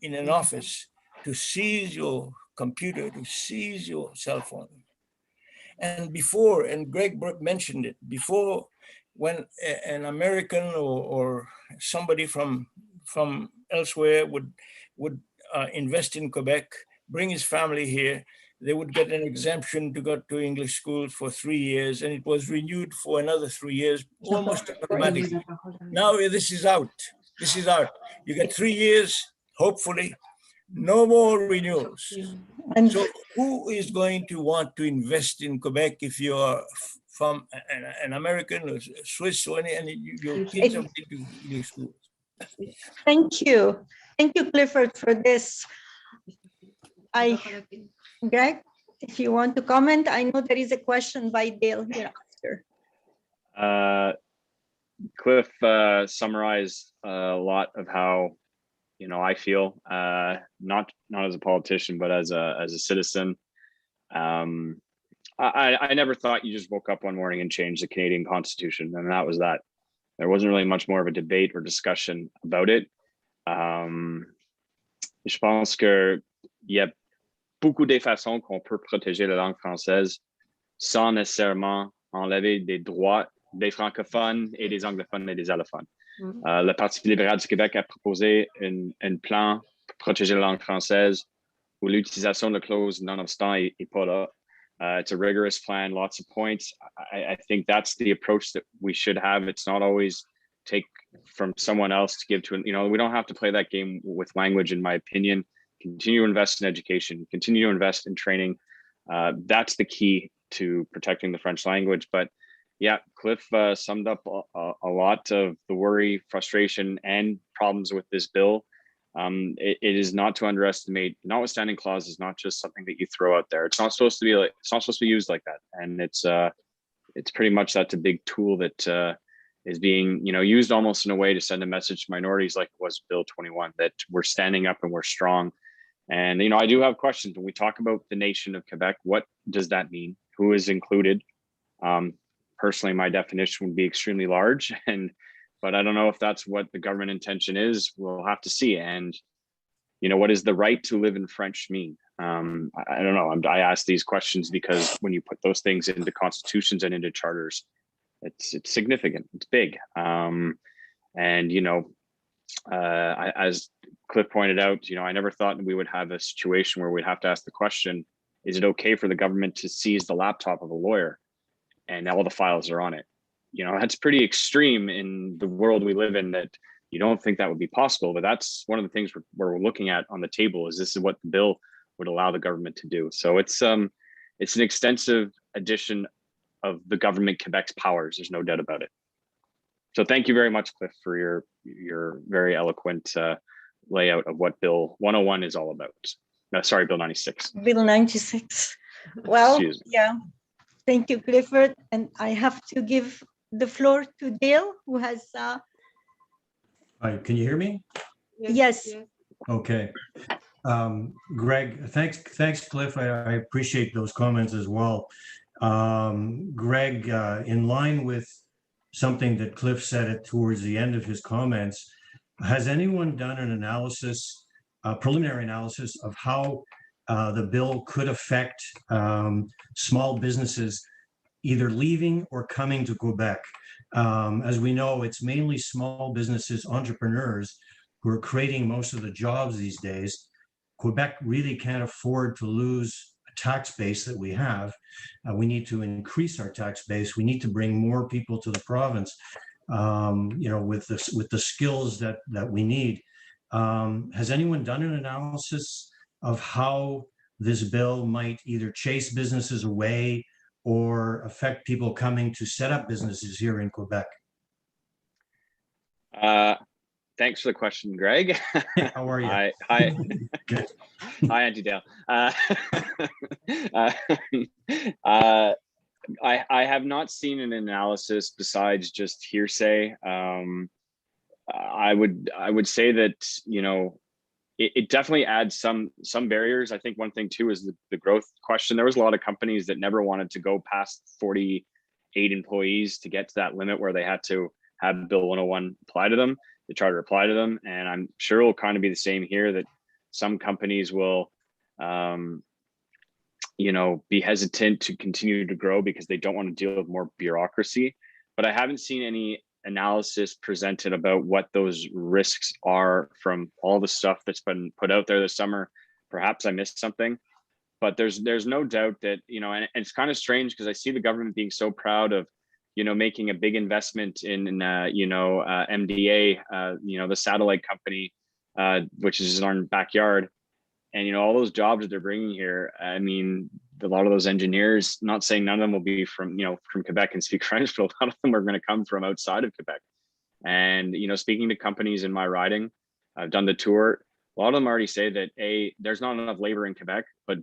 in an office to seize your computer, to seize your cell phone. And before, and Greg mentioned it, before, when an American or somebody from elsewhere would invest in Quebec, bring his family here, they would get an exemption to go to English schools for 3 years, and it was renewed for another 3 years, almost automatically. Now this is out. This is out. You get 3 years, hopefully, no more renewals. And so who is going to want to invest in Quebec if you are from an American or Swiss or any your kids are going to English schools? Thank you. Thank you, Clifford, for this. Greg, if you want to comment, I know there is a question by Dale here after. Cliff summarized a lot of how, you know, I feel, not as a politician, but as a citizen. I never thought you just woke up one morning and changed the Canadian Constitution, and that was that. There wasn't really much more of a debate or discussion about it. Je pense que y a beaucoup de façons qu'on peut protéger la langue française sans nécessairement enlever des droits des francophones et des anglophones et des allophones. Le Parti libéral du Québec a proposé un plan pour protéger la langue française où l'utilisation de la clause non-obstant est pas là. It's a rigorous plan, lots of points. I think that's the approach that we should have. It's not always take from someone else to give to, we don't have to play that game with language, in my opinion. Continue to invest in education, continue to invest in training. That's the key to protecting the French language. But yeah, Cliff summed up a lot of the worry, frustration, and problems with this bill. It is not to underestimate. Notwithstanding clause is not just something that you throw out there. It's not supposed to be like, it's not supposed to be used like that. And it's pretty much, that's a big tool that is being used almost in a way to send a message to minorities, like it was Bill 21, that we're standing up and we're strong. And I do have questions when we talk about the nation of Quebec. What does that mean? Who is included? Personally, my definition would be extremely large, but I don't know if that's what the government intention is. We'll have to see. And what does the right to live in French mean? I don't know. I ask these questions because when you put those things into constitutions and into charters, it's significant. It's big. As Cliff pointed out, I never thought we would have a situation where we'd have to ask the question: is it okay for the government to seize the laptop of a lawyer and all the files are on it? That's pretty extreme in the world we live in, that you don't think that would be possible. But that's one of the things we're looking at on the table, is this is what the bill would allow the government to do. So it's an extensive addition of the government Quebec's powers. There's no doubt about it. So thank you very much, Cliff, for your very eloquent layout of what Bill 101 is all about. No, sorry, Bill 96. Bill 96. Well, yeah. Thank you, Clifford. And I have to give the floor to Dale, who has... Hi, can you hear me? Yes. Okay. Greg, thanks, Cliff. I appreciate those comments as well. Greg, in line with something that Cliff said towards the end of his comments, has anyone done an analysis, a preliminary analysis of how the bill could affect small businesses either leaving or coming to Quebec? As we know, it's mainly small businesses, entrepreneurs, who are creating most of the jobs these days. Quebec really can't afford to lose a tax base that we have. We need to increase our tax base. We need to bring more people to the province, with the skills that we need. Has anyone done an analysis of how this bill might either chase businesses away or affect people coming to set up businesses here in Quebec? Thanks for the question, Greg. How are you? Hi, Auntie Dale. I have not seen an analysis besides just hearsay. I would say that it definitely adds some barriers. I think one thing too is the growth question. There was a lot of companies that never wanted to go past 48 employees to get to that limit where they had to have Bill 101 apply to them, the charter apply to them. And I'm sure it'll kind of be the same here, that some companies will be hesitant to continue to grow because they don't want to deal with more bureaucracy. But I haven't seen any analysis presented about what those risks are from all the stuff that's been put out there this summer. Perhaps I missed something, but there's no doubt that, and it's kind of strange because I see the government being so proud of, making a big investment in MDA, the satellite company, which is in our backyard. And, all those jobs that they're bringing here, I mean, a lot of those engineers, not saying none of them will be from Quebec and speak French, but a lot of them are going to come from outside of Quebec. And, speaking to companies in my riding, I've done the tour. A lot of them already say that A, there's not enough labor in Quebec, but,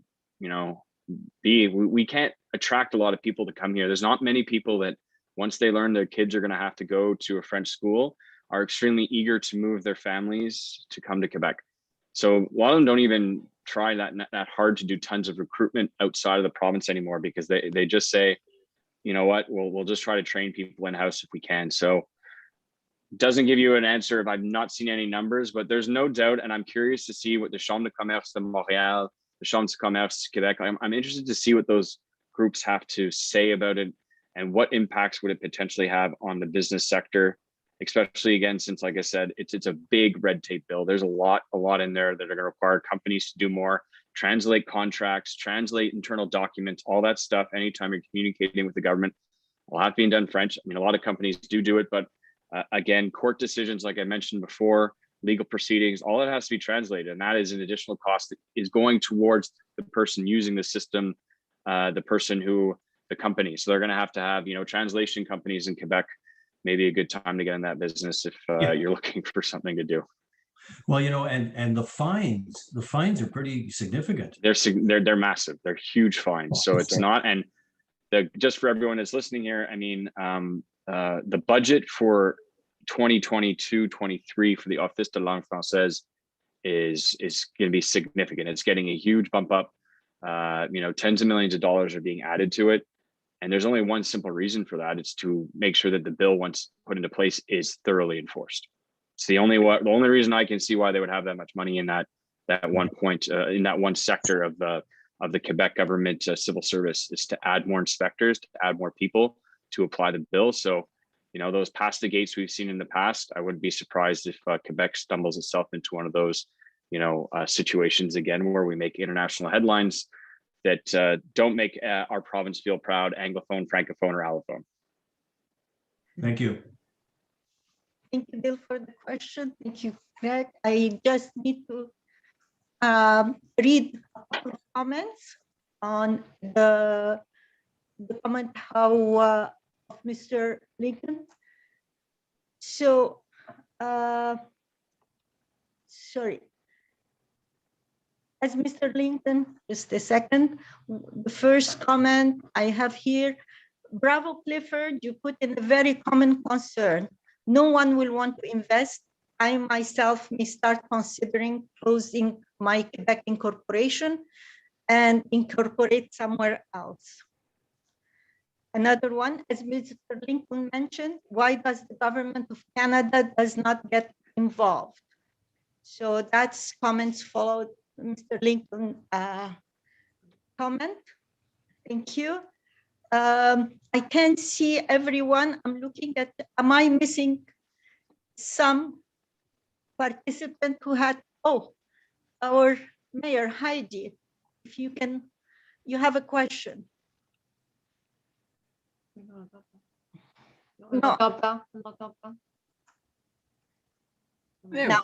B, we can't attract a lot of people to come here. There's not many people that once they learn their kids are going to have to go to a French school are extremely eager to move their families to come to Quebec. So a lot of them don't even try that hard to do tons of recruitment outside of the province anymore, because they just say, you know what, we'll just try to train people in-house if we can. So doesn't give you an answer if I've not seen any numbers, but there's no doubt, and I'm curious to see what the Chambre de Commerce de Montréal, the Chambre de Commerce Québec, I'm interested to see what those groups have to say about it and what impacts would it potentially have on the business sector, especially again, since like I said, it's a big red tape bill. There's a lot in there that are going to require companies to do more, translate contracts, translate internal documents, all that stuff. Anytime you're communicating with the government, will have to be done in French. I mean, a lot of companies do it, but again, court decisions, like I mentioned before, legal proceedings, all that has to be translated. And that is an additional cost that is going towards the person using the system, the company. So they're going to have, translation companies in Quebec, maybe a good time to get in that business if you're looking for something to do. Well, and the fines are pretty significant. They're massive. They're huge fines. So it's not, and just for everyone that's listening here, I mean, the budget for 2022-23 for the Office de langue française is going to be significant. It's getting a huge bump up. Tens of millions of dollars are being added to it. And there's only one simple reason for that. It's to make sure that the bill, once put into place, is thoroughly enforced. It's the only reason I can see why they would have that much money in that one point, in that one sector of the Quebec government civil service, is to add more inspectors, to add more people to apply the bill. So, those past the gates we've seen in the past, I wouldn't be surprised if Quebec stumbles itself into one of those, situations again, where we make international headlines that don't make our province feel proud, Anglophone, Francophone, or Allophone. Thank you. Thank you, Bill, for the question. Thank you, Greg. I just need to read a couple of comments on the comment of Mr. Lincoln. So, sorry. As Mr. Lincoln, just a second. The first comment I have here, bravo, Clifford, you put in a very common concern. No one will want to invest. I myself may start considering closing my Quebec incorporation and incorporate somewhere else. Another one, as Mr. Lincoln mentioned, why does the government of Canada does not get involved? So that's comments followed Mr. Lincoln comment. Thank you. I can't see everyone. I'm looking at, am I missing some participant who had, our Mayor Heidi, if you can, you have a question. No. There we go.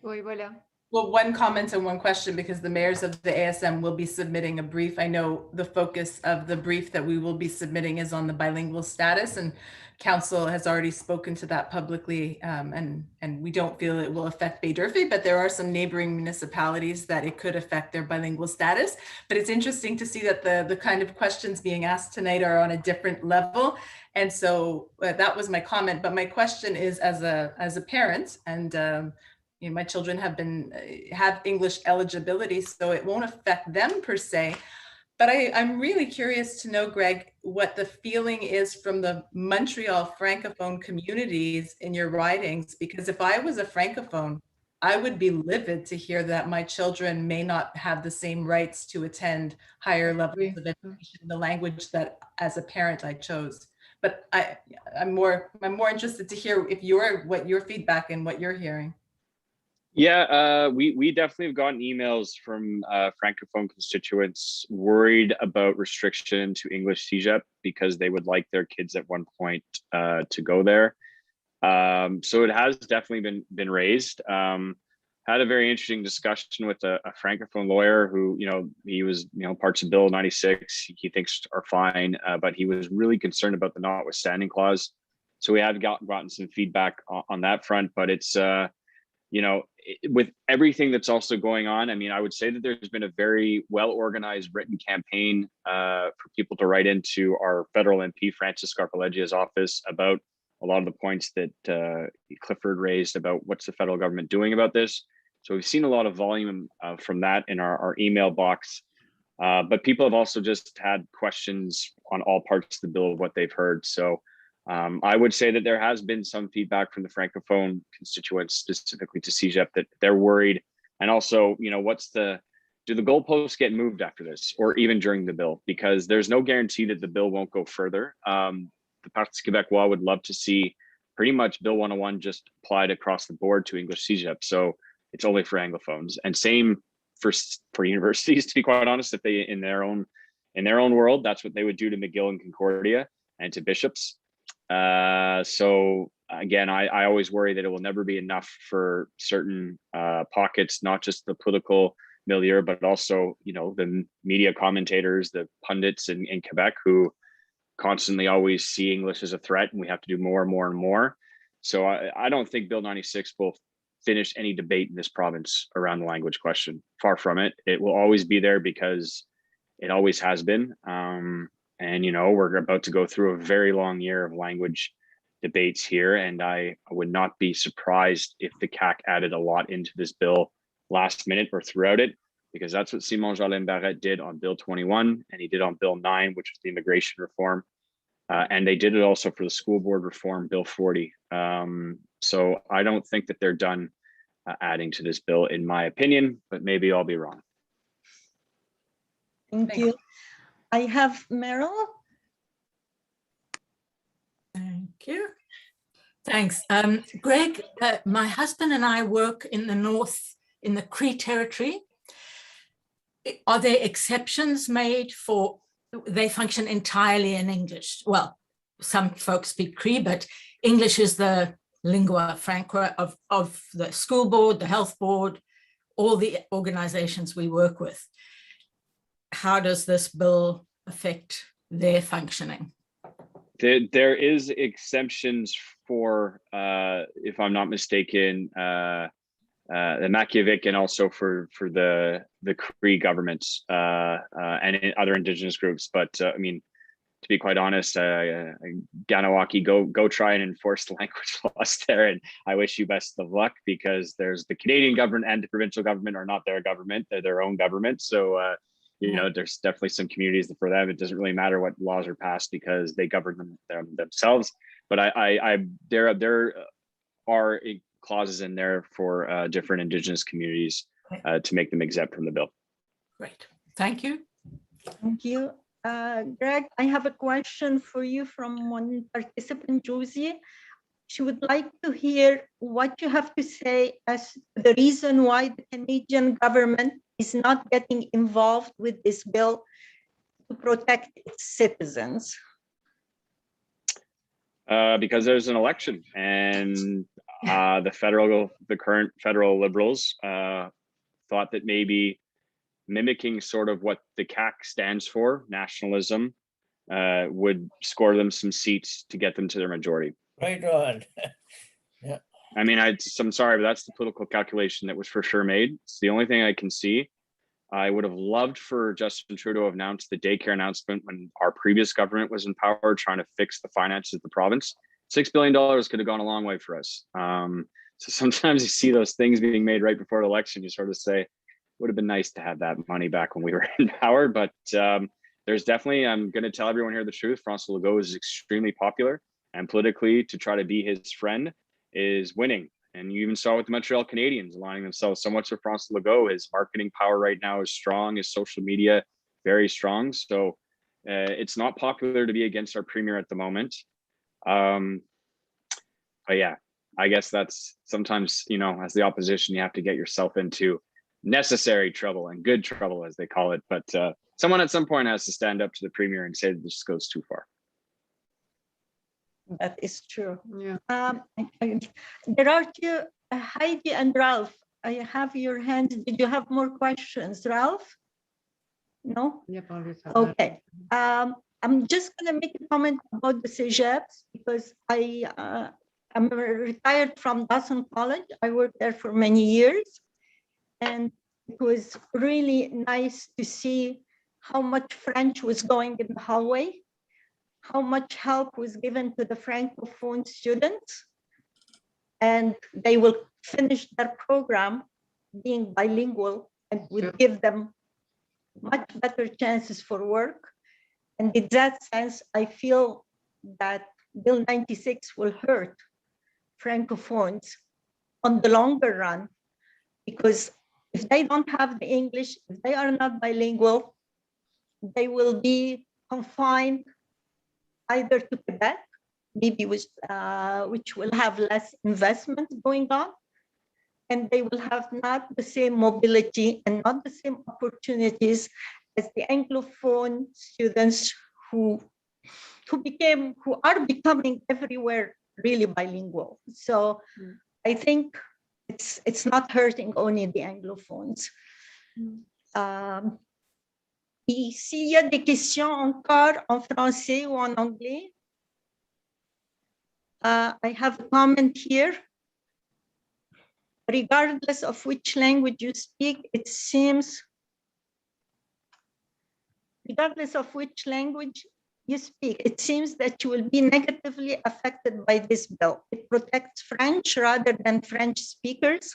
Oui, voilà. Well, one comment and one question, because the mayors of the ASM will be submitting a brief. I know the focus of the brief that we will be submitting is on the bilingual status, and council has already spoken to that publicly, and we don't feel it will affect Baie-d'Urfé, but there are some neighboring municipalities that it could affect their bilingual status. But it's interesting to see that the kind of questions being asked tonight are on a different level. And so that was my comment. But my question is, as a parent, and my children have English eligibility, so it won't affect them per se. But I'm really curious to know, Greg, what the feeling is from the Montreal Francophone communities in your ridings, because if I was a Francophone, I would be livid to hear that my children may not have the same rights to attend higher levels of education in the language that as a parent I chose. But I'm more interested to hear what your feedback and what you're hearing. Yeah, we definitely have gotten emails from Francophone constituents worried about restriction to English CEGEP because they would like their kids at one point to go there. So it has definitely been raised. Had a very interesting discussion with a Francophone lawyer who, he was, parts of Bill 96 he thinks are fine, but he was really concerned about the Notwithstanding Clause. So we have gotten some feedback on that front, but it's with everything that's also going on, I mean, I would say that there's been a very well-organized written campaign for people to write into our federal MP, Francis Scarpaleggia's office, about a lot of the points that Clifford raised about what's the federal government doing about this. So we've seen a lot of volume from that in our email box, but people have also just had questions on all parts of the bill of what they've heard. So I would say that there has been some feedback from the Francophone constituents, specifically to CEGEP, that they're worried. And also, you know, do the goalposts get moved after this, or even during the bill? Because there's no guarantee that the bill won't go further. The Parti Québécois would love to see pretty much Bill 101 just applied across the board to English CEGEP. So it's only for Anglophones, and same for universities, to be quite honest. If they in their own world, that's what they would do to McGill and Concordia and to bishops. So again, I always worry that it will never be enough for certain pockets, not just the political milieu, but also, you know, the media commentators, the pundits in Quebec, who constantly always see English as a threat, and we have to do more and more and more. So I don't think Bill 96 will finish any debate in this province around the language question. Far from it. It will always be there because it always has been. And, you know, we're about to go through a very long year of language debates here. And I would not be surprised if the CAQ added a lot into this bill last minute or throughout it, because that's what Simon Jolin Barrette did on Bill 21, and he did on Bill 9, which was the immigration reform. And they did it also for the school board reform, Bill 40. So I don't think that they're done adding to this bill, in my opinion, but maybe I'll be wrong. Thank you. I have Meryl. Thank you. Thanks. Greg, my husband and I work in the north, in the Cree territory. Are there exceptions made for, they function entirely in English? Well, some folks speak Cree, but English is the lingua franca of the school board, the health board, all the organizations we work with. How does this bill affect their functioning? There is exemptions for, if I'm not mistaken, the Makivik, and also for the Cree governments and other Indigenous groups. But I mean, to be quite honest, Ganawaki, go try and enforce the language laws there, and I wish you best of luck, because there's the Canadian government and the provincial government are not their government; they're their own government. So you know, there's definitely some communities that for them it doesn't really matter what laws are passed because they govern them themselves. But there are clauses in there for different Indigenous communities to make them exempt from the bill. Great, thank you. Thank you. Greg, I have a question for you from one participant, Josie. She would like to hear what you have to say as the reason why the Canadian government is not getting involved with this bill to protect its citizens. Because there's an election, and the current federal Liberals thought that maybe mimicking sort of what the CAQ stands for, nationalism, would score them some seats to get them to their majority. Right on. Yeah. I mean, I'm sorry, but that's the political calculation that was for sure made. It's the only thing I can see. I would have loved for Justin Trudeau to have announced the daycare announcement when our previous government was in power, trying to fix the finances of the province. $6 billion could have gone a long way for us. So sometimes you see those things being made right before the election, you sort of say, would have been nice to have that money back when we were in power. But there's definitely, I'm going to tell everyone here the truth, François Legault is extremely popular, and politically to try to be his friend is winning. And you even saw with the Montreal Canadiens aligning themselves so much with François Legault. His marketing power right now is strong, his social media very strong. So it's not popular to be against our premier at the moment. But yeah, I guess that's sometimes, you know, as the opposition, you have to get yourself into necessary trouble and good trouble, as they call it. But someone at some point has to stand up to the premier and say that this goes too far. That is true. Yeah. There are two, Heidi and Ralph. I have your hands. Did you have more questions, Ralph? No? Okay. I'm just going to make a comment about the CEGEPs because I'm retired from Dawson College. I worked there for many years. And it was really nice to see how much French was going in the hallway, how much help was given to the Francophone students, and they will finish their program being bilingual and would give them much better chances for work. And in that sense, I feel that Bill 96 will hurt Francophones on the longer run, because if they don't have the English, if they are not bilingual, they will be confined either to Quebec, maybe which will have less investment going on, and they will have not the same mobility and not the same opportunities as the Anglophone students who are becoming everywhere really bilingual. So I think it's not hurting only the Anglophones. S'il y a des questions encore en français ou en anglais, I have a comment here. Regardless of which language you speak, it seems, regardless of which language you speak, it seems that you will be negatively affected by this bill. It protects French rather than French speakers,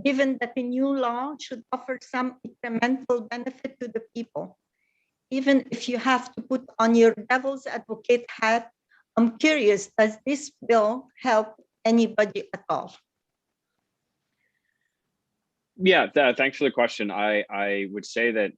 given that the new law should offer some incremental benefit to the people. Even if you have to put on your devil's advocate hat, I'm curious, does this bill help anybody at all? Yeah, thanks for the question. I would say that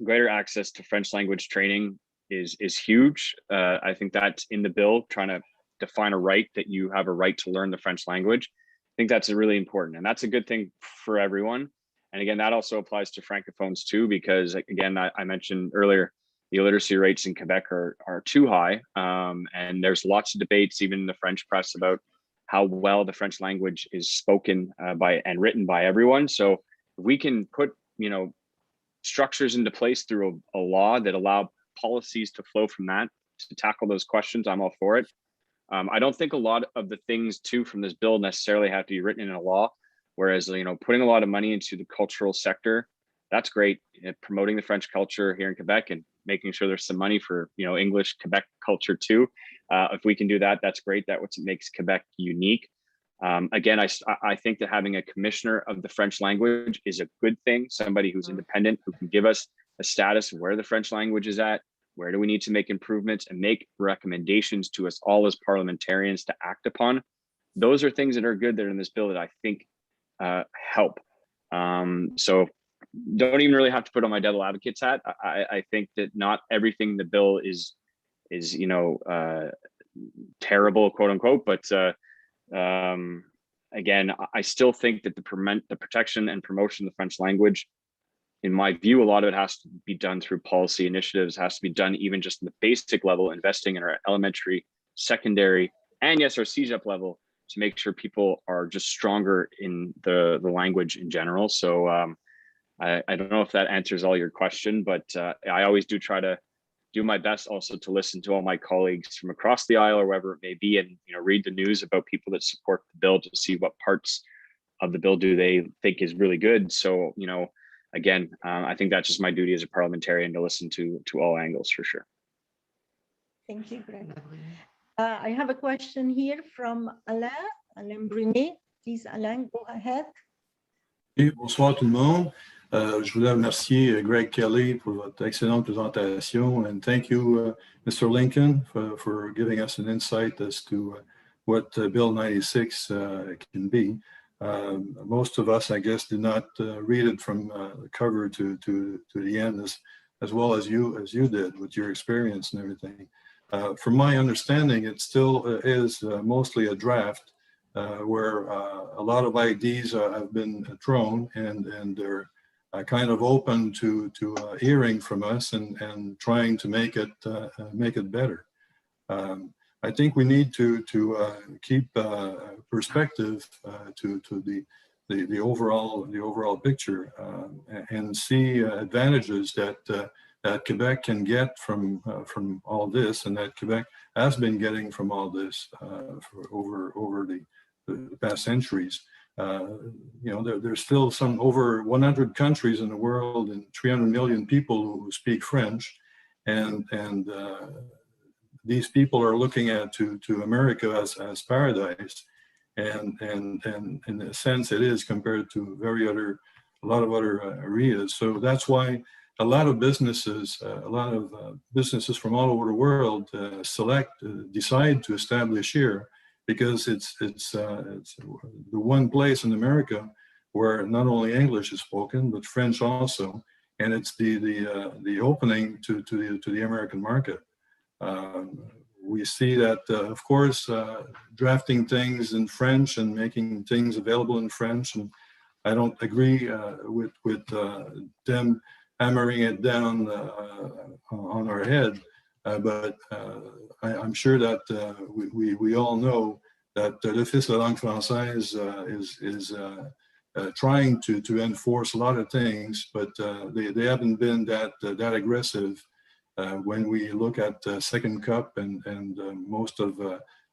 greater access to French language training is huge. I think that's in the bill, trying to define a right that you have a right to learn the French language. I think that's really important, and that's a good thing for everyone. And again, that also applies to Francophones too, because again, I mentioned earlier, the illiteracy rates in Quebec are too high. And there's lots of debates, even in the French press, about how well the French language is spoken by and written by everyone. So if we can put, structures into place through a law that allow policies to flow from that to tackle those questions, I'm all for it. I don't think a lot of the things too from this bill necessarily have to be written in a law. Whereas, putting a lot of money into the cultural sector, that's great. Promoting the French culture here in Quebec and making sure there's some money for, English Quebec culture too. If we can do that, that's great. That's what makes Quebec unique. Again, I think that having a commissioner of the French language is a good thing. Somebody who's independent, who can give us a status of where the French language is at, where do we need to make improvements, and make recommendations to us all as parliamentarians to act upon. Those are things that are good that are in this bill that I think help. So don't even really have to put on my devil advocate's hat. I think that not everything in the bill is terrible, quote unquote, but again, I still think that the protection and promotion of the French language, in my view, a lot of it has to be done through policy initiatives, has to be done even just in the basic level, investing in our elementary, secondary, and yes, our CEGEP level, to make sure people are just stronger in the language in general. So I don't know if that answers all your question, but I always do try to do my best also to listen to all my colleagues from across the aisle or wherever it may be, and read the news about people that support the bill to see what parts of the bill do they think is really good. So again, I think that's just my duty as a parliamentarian to listen to all angles for sure. Thank you, Greg. I have a question here from Alain Brunet. Please, Alain, go ahead. Et bonsoir tout le monde. Je voulais remercier Greg Kelley pour votre excellente présentation, and thank you, Mr. Lincoln, for giving us an insight as to what Bill 96 can be. Most of us, I guess, did not read it from the cover to the end as well as you did with your experience and everything. From my understanding, it still is mostly a draft where a lot of ideas have been thrown, and they're kind of open to hearing from us and trying to make it better. I think we need to keep perspective to the overall picture and see advantages that Quebec can get from all this, and that Quebec has been getting from all this for over the past centuries. There's still some over 100 countries in the world and 300 million people who speak French, and these people are looking to America as paradise, and in a sense it is compared to a lot of other areas. So that's why a lot of businesses, businesses from all over the world decide to establish here because it's the one place in America where not only English is spoken but French also, and it's the opening to the American market. We see that, of course, drafting things in French and making things available in French, and I don't agree with them hammering it down on our head, but I'm sure that we all know that l'Office de la langue française is trying to enforce a lot of things, but they haven't been that aggressive when we look at Second Cup and most of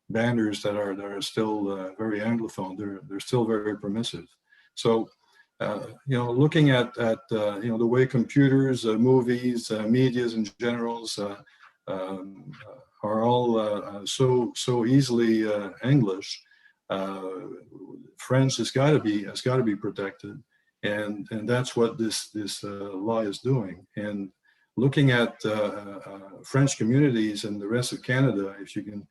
banners that are still very Anglophone. They're still very permissive. So, looking at the way computers, movies, medias in general are all so easily English. French has got to be protected, and that's what this law is doing. And looking at French communities in the rest of Canada, if you can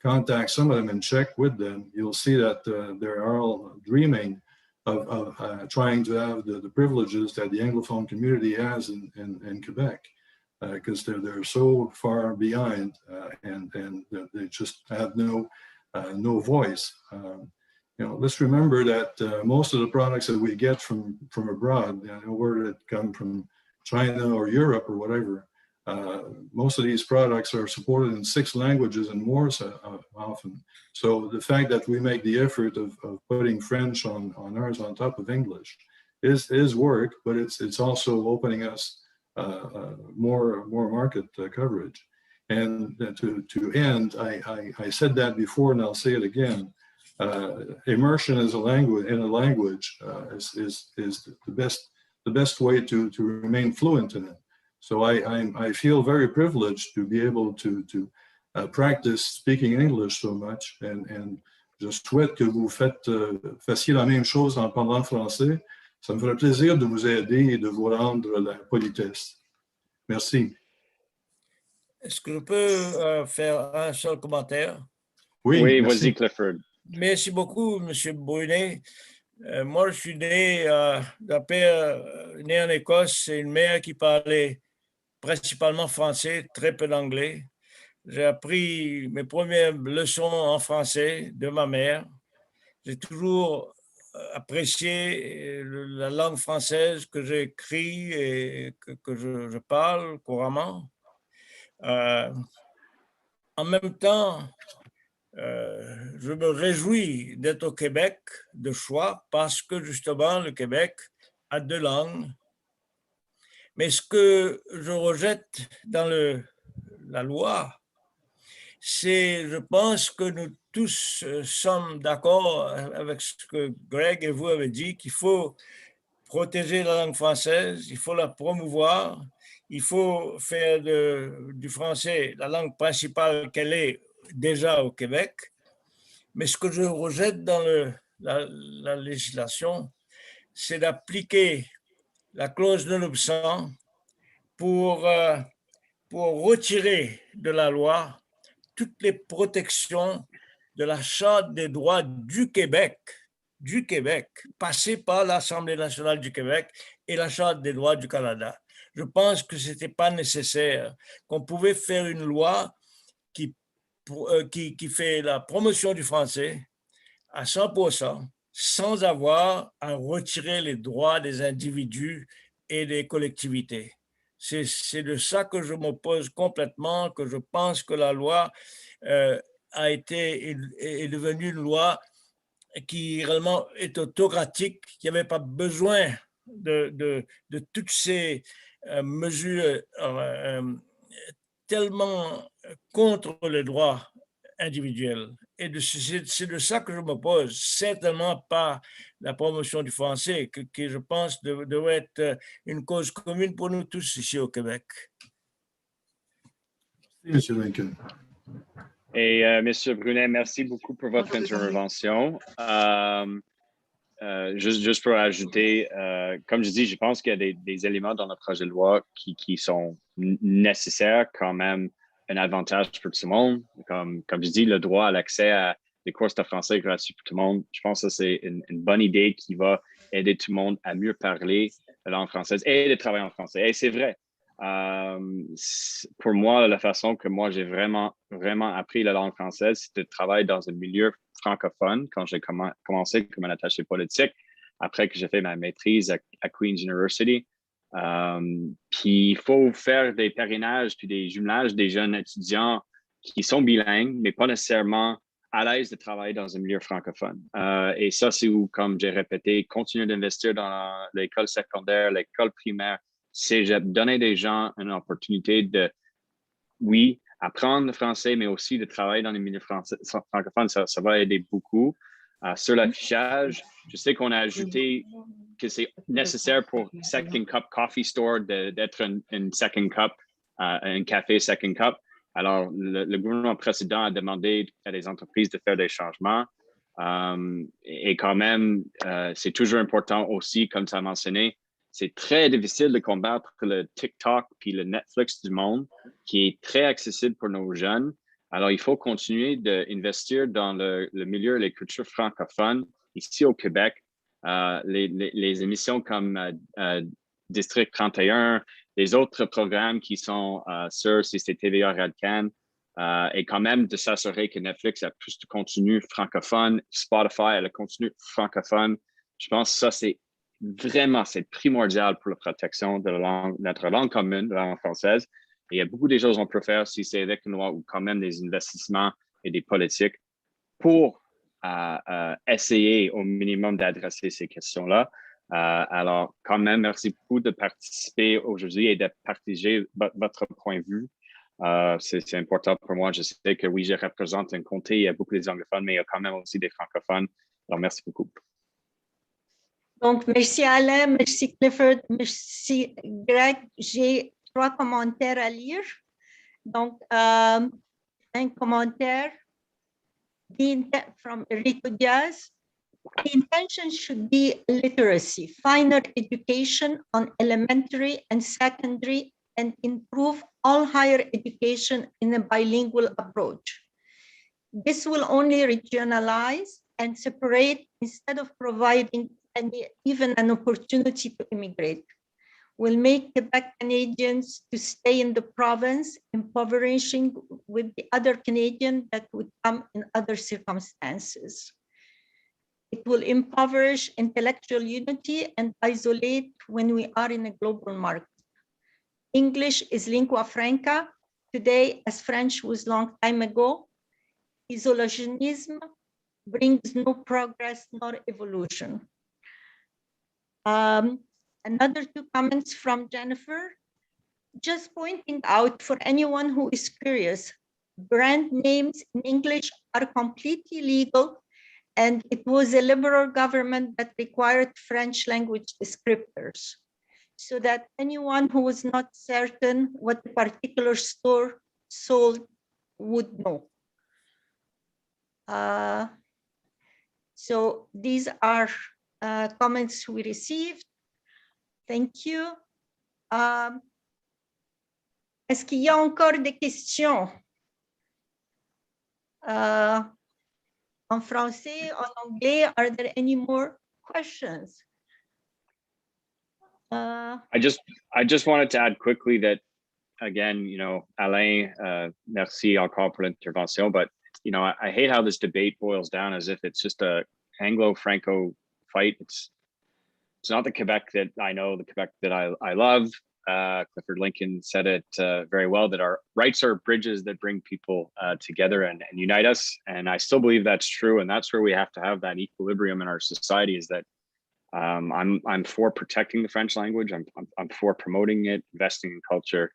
contact some of them and check with them, you'll see that they're all dreaming of trying to have the privileges that the Anglophone community has in Quebec, because they're so far behind and they just have no voice. Let's remember that most of the products that we get from abroad, whether it come from China or Europe or whatever, most of these products are supported in 6 languages and more often. So the fact that we make the effort of putting French on ours on top of English is work, but it's also opening us more market coverage. And to end, I said that before and I'll say it again. Immersion in a language is the best way to remain fluent in it. So I feel very privileged to be able to practice speaking English so much, and je souhaite que vous fassiez la même chose en parlant français. Ça me ferait plaisir de vous aider et de vous rendre la politesse. Merci. Est-ce que je peux faire un seul commentaire? Oui, vas-y, Clifford. Merci beaucoup, M. Brunet. Moi, je suis né d'un père né en Écosse et une mère qui parlait principalement français, très peu d'anglais. J'ai appris mes premières leçons en français de ma mère. J'ai toujours apprécié la langue française que j'écris et que je parle couramment. En même temps, je me réjouis d'être au Québec de choix parce que justement le Québec a 2 langues. Mais ce que je rejette dans la loi, c'est, je pense que nous tous sommes d'accord avec ce que Greg et vous avez dit, qu'il faut protéger la langue française, il faut la promouvoir, il faut faire du français la langue principale qu'elle est déjà au Québec. Mais ce que je rejette dans la législation, c'est d'appliquer la clause de l'absent pour retirer de la loi toutes les protections de la Charte des droits du Québec, passée par l'Assemblée nationale du Québec et la Charte des droits du Canada. Je pense que ce n'était pas nécessaire, qu'on pouvait faire une loi qui fait la promotion du français à 100%, sans avoir à retirer les droits des individus et des collectivités. C'est de ça que je m'oppose complètement, que je pense que la loi est devenue une loi qui réellement est autocratique, qui n'avait pas besoin de toutes ces mesures tellement contre les droits individuels. Et c'est de ça que je m'oppose, certainement pas la promotion du français, qui je pense devrait être une cause commune pour nous tous ici au Québec. Merci, M. Lincoln. Et M. Brunet, merci beaucoup pour votre intervention. juste pour ajouter, comme je dis, je pense qu'il y a des éléments dans le projet de loi qui sont nécessaires, quand même un avantage pour tout le monde. Comme je dis, le droit à l'accès à des cours de français gratuits pour tout le monde. Je pense que c'est une bonne idée qui va aider tout le monde à mieux parler la langue française et de travailler en français. Et c'est vrai. Pour moi, la façon que moi, j'ai vraiment appris la langue française, c'est de travailler dans un milieu francophone quand j'ai commencé comme un attaché politique, après que j'ai fait ma maîtrise à Queen's University. Puis il faut faire des parrainages puis des jumelages des jeunes étudiants qui sont bilingues, mais pas nécessairement à l'aise de travailler dans un milieu francophone. Et ça, c'est où, comme j'ai répété, continuer d'investir dans l'école secondaire, l'école primaire, cégep, donner des gens une opportunité de, oui, apprendre le français, mais aussi de travailler dans les milieux francophones. Ça va aider beaucoup. Sur l'affichage, je sais qu'on a ajouté que c'est nécessaire pour Second Cup Coffee Store d'être une Second Cup, un café Second Cup. Alors, le gouvernement précédent a demandé à des entreprises de faire des changements. Et quand même, c'est toujours important aussi, comme tu as mentionné, c'est très difficile de combattre le TikTok puis le Netflix du monde, qui est très accessible pour nos jeunes. Alors, il faut continuer d'investir dans le milieu et les cultures francophones ici au Québec. Les émissions comme District 31, les autres programmes qui sont sur CCTVA Radcan, et quand même de s'assurer que Netflix a plus de contenu francophone, Spotify a le contenu francophone. Je pense que ça, c'est primordial pour la protection de notre langue commune, de la langue française. Et il y a beaucoup de choses qu'on peut faire si c'est avec une loi ou quand même des investissements et des politiques pour essayer au minimum d'adresser ces questions-là. Alors, quand même, merci beaucoup de participer aujourd'hui et de partager votre point de vue. C'est important pour moi. Je sais que oui, je représente un comté, il y a beaucoup d'anglophones, mais il y a quand même aussi des francophones. Alors, merci beaucoup. Donc, merci Alain, merci Clifford, merci Greg. J'ai 3 commentaires à lire. Donc, un commentaire from Rico Diaz. The intention should be literacy, finer education on elementary and secondary, and improve all higher education in a bilingual approach. This will only regionalize and separate instead of providing even an opportunity to immigrate. Will make Quebec Canadians to stay in the province, impoverishing with the other Canadians that would come in other circumstances. It will impoverish intellectual unity and isolate when we are in a global market. English is lingua franca today, as French was long time ago. Isolationism brings no progress nor evolution. Another 2 comments from Jennifer, just pointing out for anyone who is curious, brand names in English are completely legal, and it was a liberal government that required French language descriptors, so that anyone who was not certain what a particular store sold would know. So these are comments we received. Thank you. Est-ce qu'il y a encore des questions en français, en anglais? Are there any more questions? I just wanted to add quickly that, again, you know, Alain, merci encore pour l'intervention, but, you know, I hate how this debate boils down as if it's just a Anglo-Franco fight. It's not the Quebec that I know, the Quebec that I love. Clifford Lincoln said it very well, that our rights are bridges that bring people together and unite us. And I still believe that's true. And that's where we have to have that equilibrium in our society, is that I'm for protecting the French language. I'm for promoting it, investing in culture.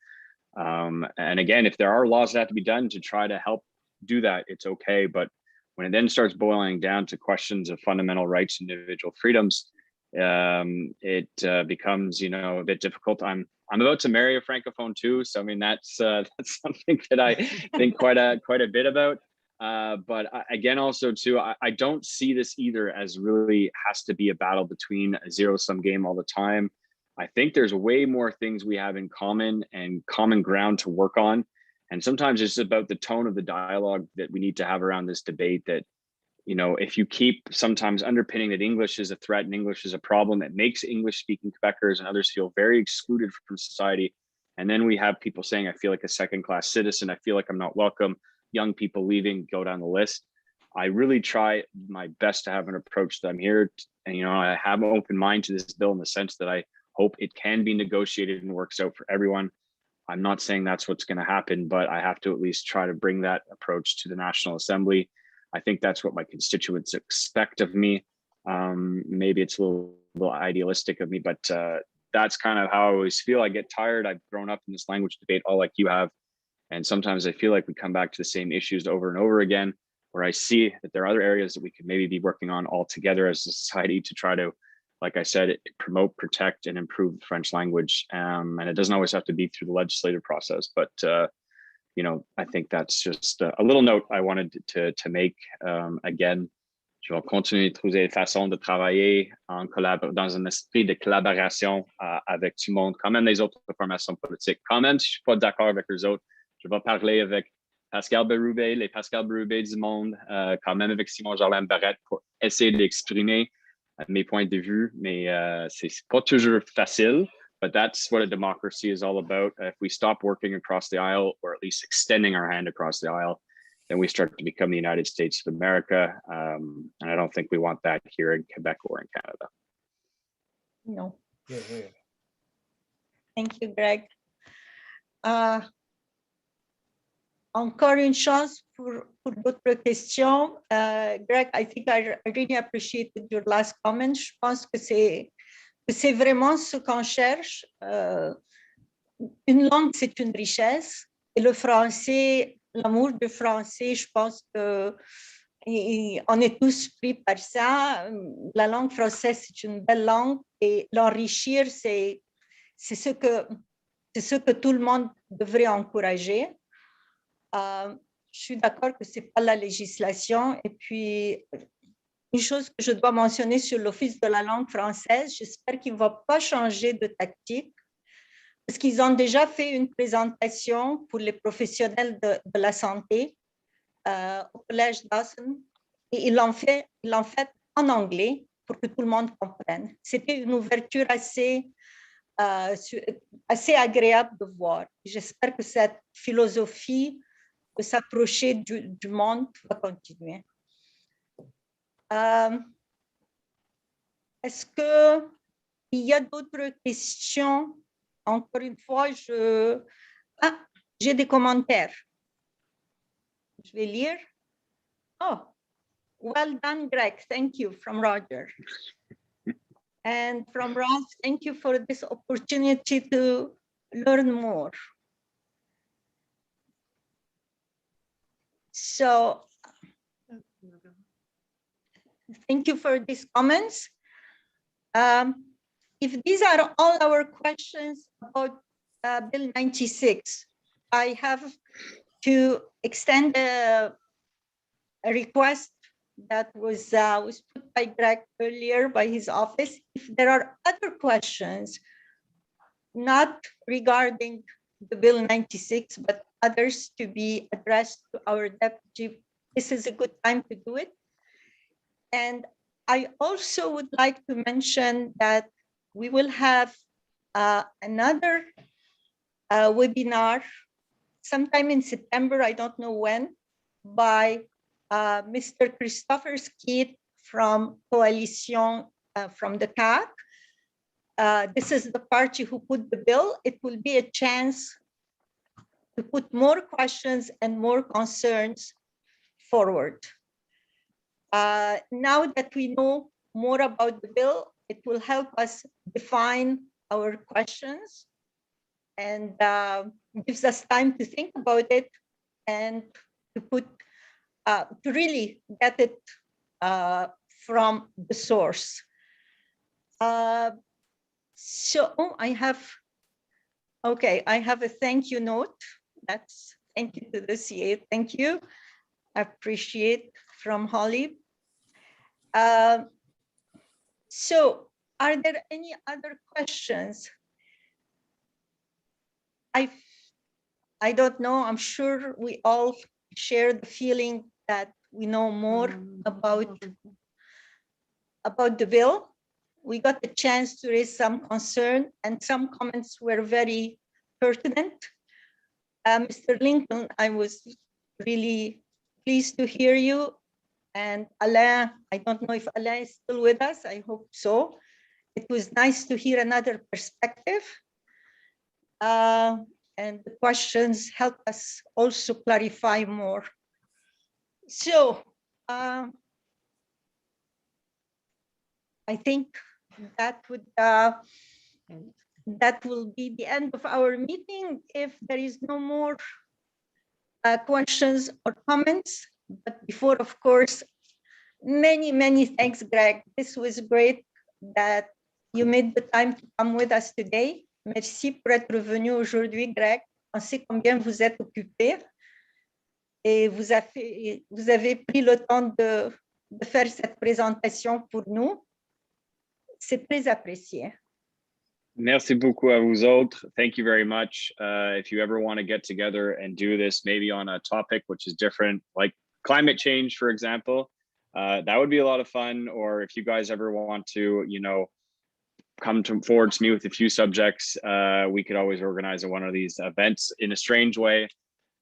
And again, if there are laws that have to be done to try to help do that, it's okay. But when it then starts boiling down to questions of fundamental rights and individual freedoms, it becomes, you know, a bit difficult. I'm about to marry a francophone too, so I mean that's something that I think quite a bit about. But again, also too, I don't see this either as really has to be a battle between a zero-sum game all the time. I think there's way more things we have in common and common ground to work on. And sometimes it's about the tone of the dialogue that we need to have around this debate that, you know, if you keep sometimes underpinning that English is a threat and English is a problem, it makes English speaking Quebecers and others feel very excluded from society. And then we have people saying, I feel like a second-class citizen. I feel like I'm not welcome. Young people leaving, go down the list. I really try my best to have an approach that I'm here and, you know, I have an open mind to this bill in the sense that I hope it can be negotiated and works out for everyone. I'm not saying that's what's going to happen, but I have to at least try to bring that approach to the National Assembly. I think that's what my constituents expect of me. Maybe it's a little idealistic of me, but that's kind of how I always feel. I get tired. I've grown up in this language debate all like you have. And sometimes I feel like we come back to the same issues over and over again, where I see that there are other areas that we could maybe be working on all together as a society to try to, like I said, promote, protect, and improve the French language. And it doesn't always have to be through the legislative process, but you know, I think that's just a little note I wanted to make. Again, je vais continuer de trouver des façons de travailler dans un esprit de collaboration avec tout le monde, quand même les autres formations politiques. Quand même, si je suis pas d'accord avec eux autres, je vais parler avec Pascal Berube, les Pascal Berube du monde, quand même avec Simon Jolin Barrette pour essayer d'exprimer mes points de vue, mais c'est pas toujours facile. But that's what a democracy is all about. If we stop working across the aisle, or at least extending our hand across the aisle, then we start to become the United States of America. And I don't think we want that here in Quebec or in Canada. No. Yeah, yeah. Thank you, Greg. Encore une chance pour d'autres questions. Greg, I think I really appreciated your last comment. Je pense que c'est vraiment ce qu'on cherche. Une langue, c'est une richesse. Et le français, l'amour du français, je pense que on est tous pris par ça. La langue française, c'est une belle langue. Et l'enrichir, c'est ce que tout le monde devrait encourager. Je suis d'accord que ce n'est pas la législation. Et puis, une chose que je dois mentionner sur l'Office de la langue française, j'espère qu'il ne va pas changer de tactique, parce qu'ils ont déjà fait une présentation pour les professionnels de la santé au collège Dawson, et ils l'ont fait en anglais pour que tout le monde comprenne. C'était une ouverture assez agréable de voir. J'espère que cette philosophie de s'approcher du monde va continuer. Est-ce qu'il y a d'autres questions? Encore une fois, j'ai des commentaires. Je vais lire. Oh, well done, Greg. Thank you, from Roger. And from Ross, thank you for this opportunity to learn more. So, thank you for these comments. If these are all our questions about Bill 96, I have to extend a request that was put by Greg earlier by his office. If there are other questions, not regarding the Bill 96, but others to be addressed to our deputy, this is a good time to do it. And I also would like to mention that we will have another webinar sometime in September, I don't know when, by Mr. Christopher Skeet from Coalition, from the CAC. This is the party who put the bill. It will be a chance to put more questions and more concerns forward. Now that we know more about the bill, it will help us define our questions and gives us time to think about it and to really get it from the source. So I have a thank you note. Thank you to the CA, thank you. appreciate from Holly. So are there any other questions? I don't know, I'm sure we all share the feeling that we know more about the bill. We got the chance to raise some concern and some comments were very pertinent. Mr. Lincoln, I was really pleased to hear you. And Alain, I don't know if Alain is still with us, I hope so. It was nice to hear another perspective. And the questions help us also clarify more. So I think that will be the end of our meeting if there is no more questions or comments. But before, of course, many thanks, Greg. This was great that you made the time to come with us today. Merci pour être venu aujourd'hui, Greg. On sait combien vous êtes occupé et vous avez pris le temps de faire cette présentation pour nous. C'est très apprécié. Merci beaucoup à vous autres. Thank you very much. If you ever want to get together and do this, maybe on a topic which is different, like climate change, for example, that would be a lot of fun. Or if you guys ever want to, you know, come forward to me with a few subjects, we could always organize one of these events. In a strange way,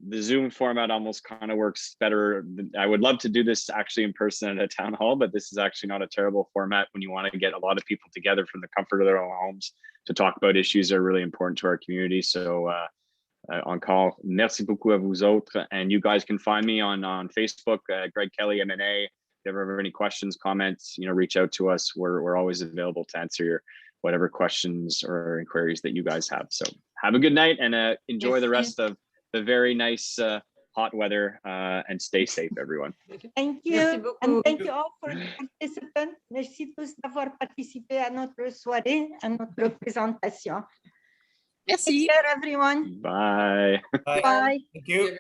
the Zoom format almost kind of works better. I would love to do this actually in person at a town hall, but this is actually not a terrible format when you want to get a lot of people together from the comfort of their own homes to talk about issues that are really important to our community. So encore, merci beaucoup à vous autres. And you guys can find me on Facebook, Greg Kelley, MNA. If you ever have any questions, comments, you know, reach out to us. We're always available to answer your whatever questions or inquiries that you guys have. So have a good night and enjoy the rest of the very nice hot weather and stay safe, everyone. Thank you. And thank you all for the participants. Merci tous d'avoir participé à notre soirée, à notre présentation. Merci. Take care, everyone. Bye. Bye. Bye. Thank you.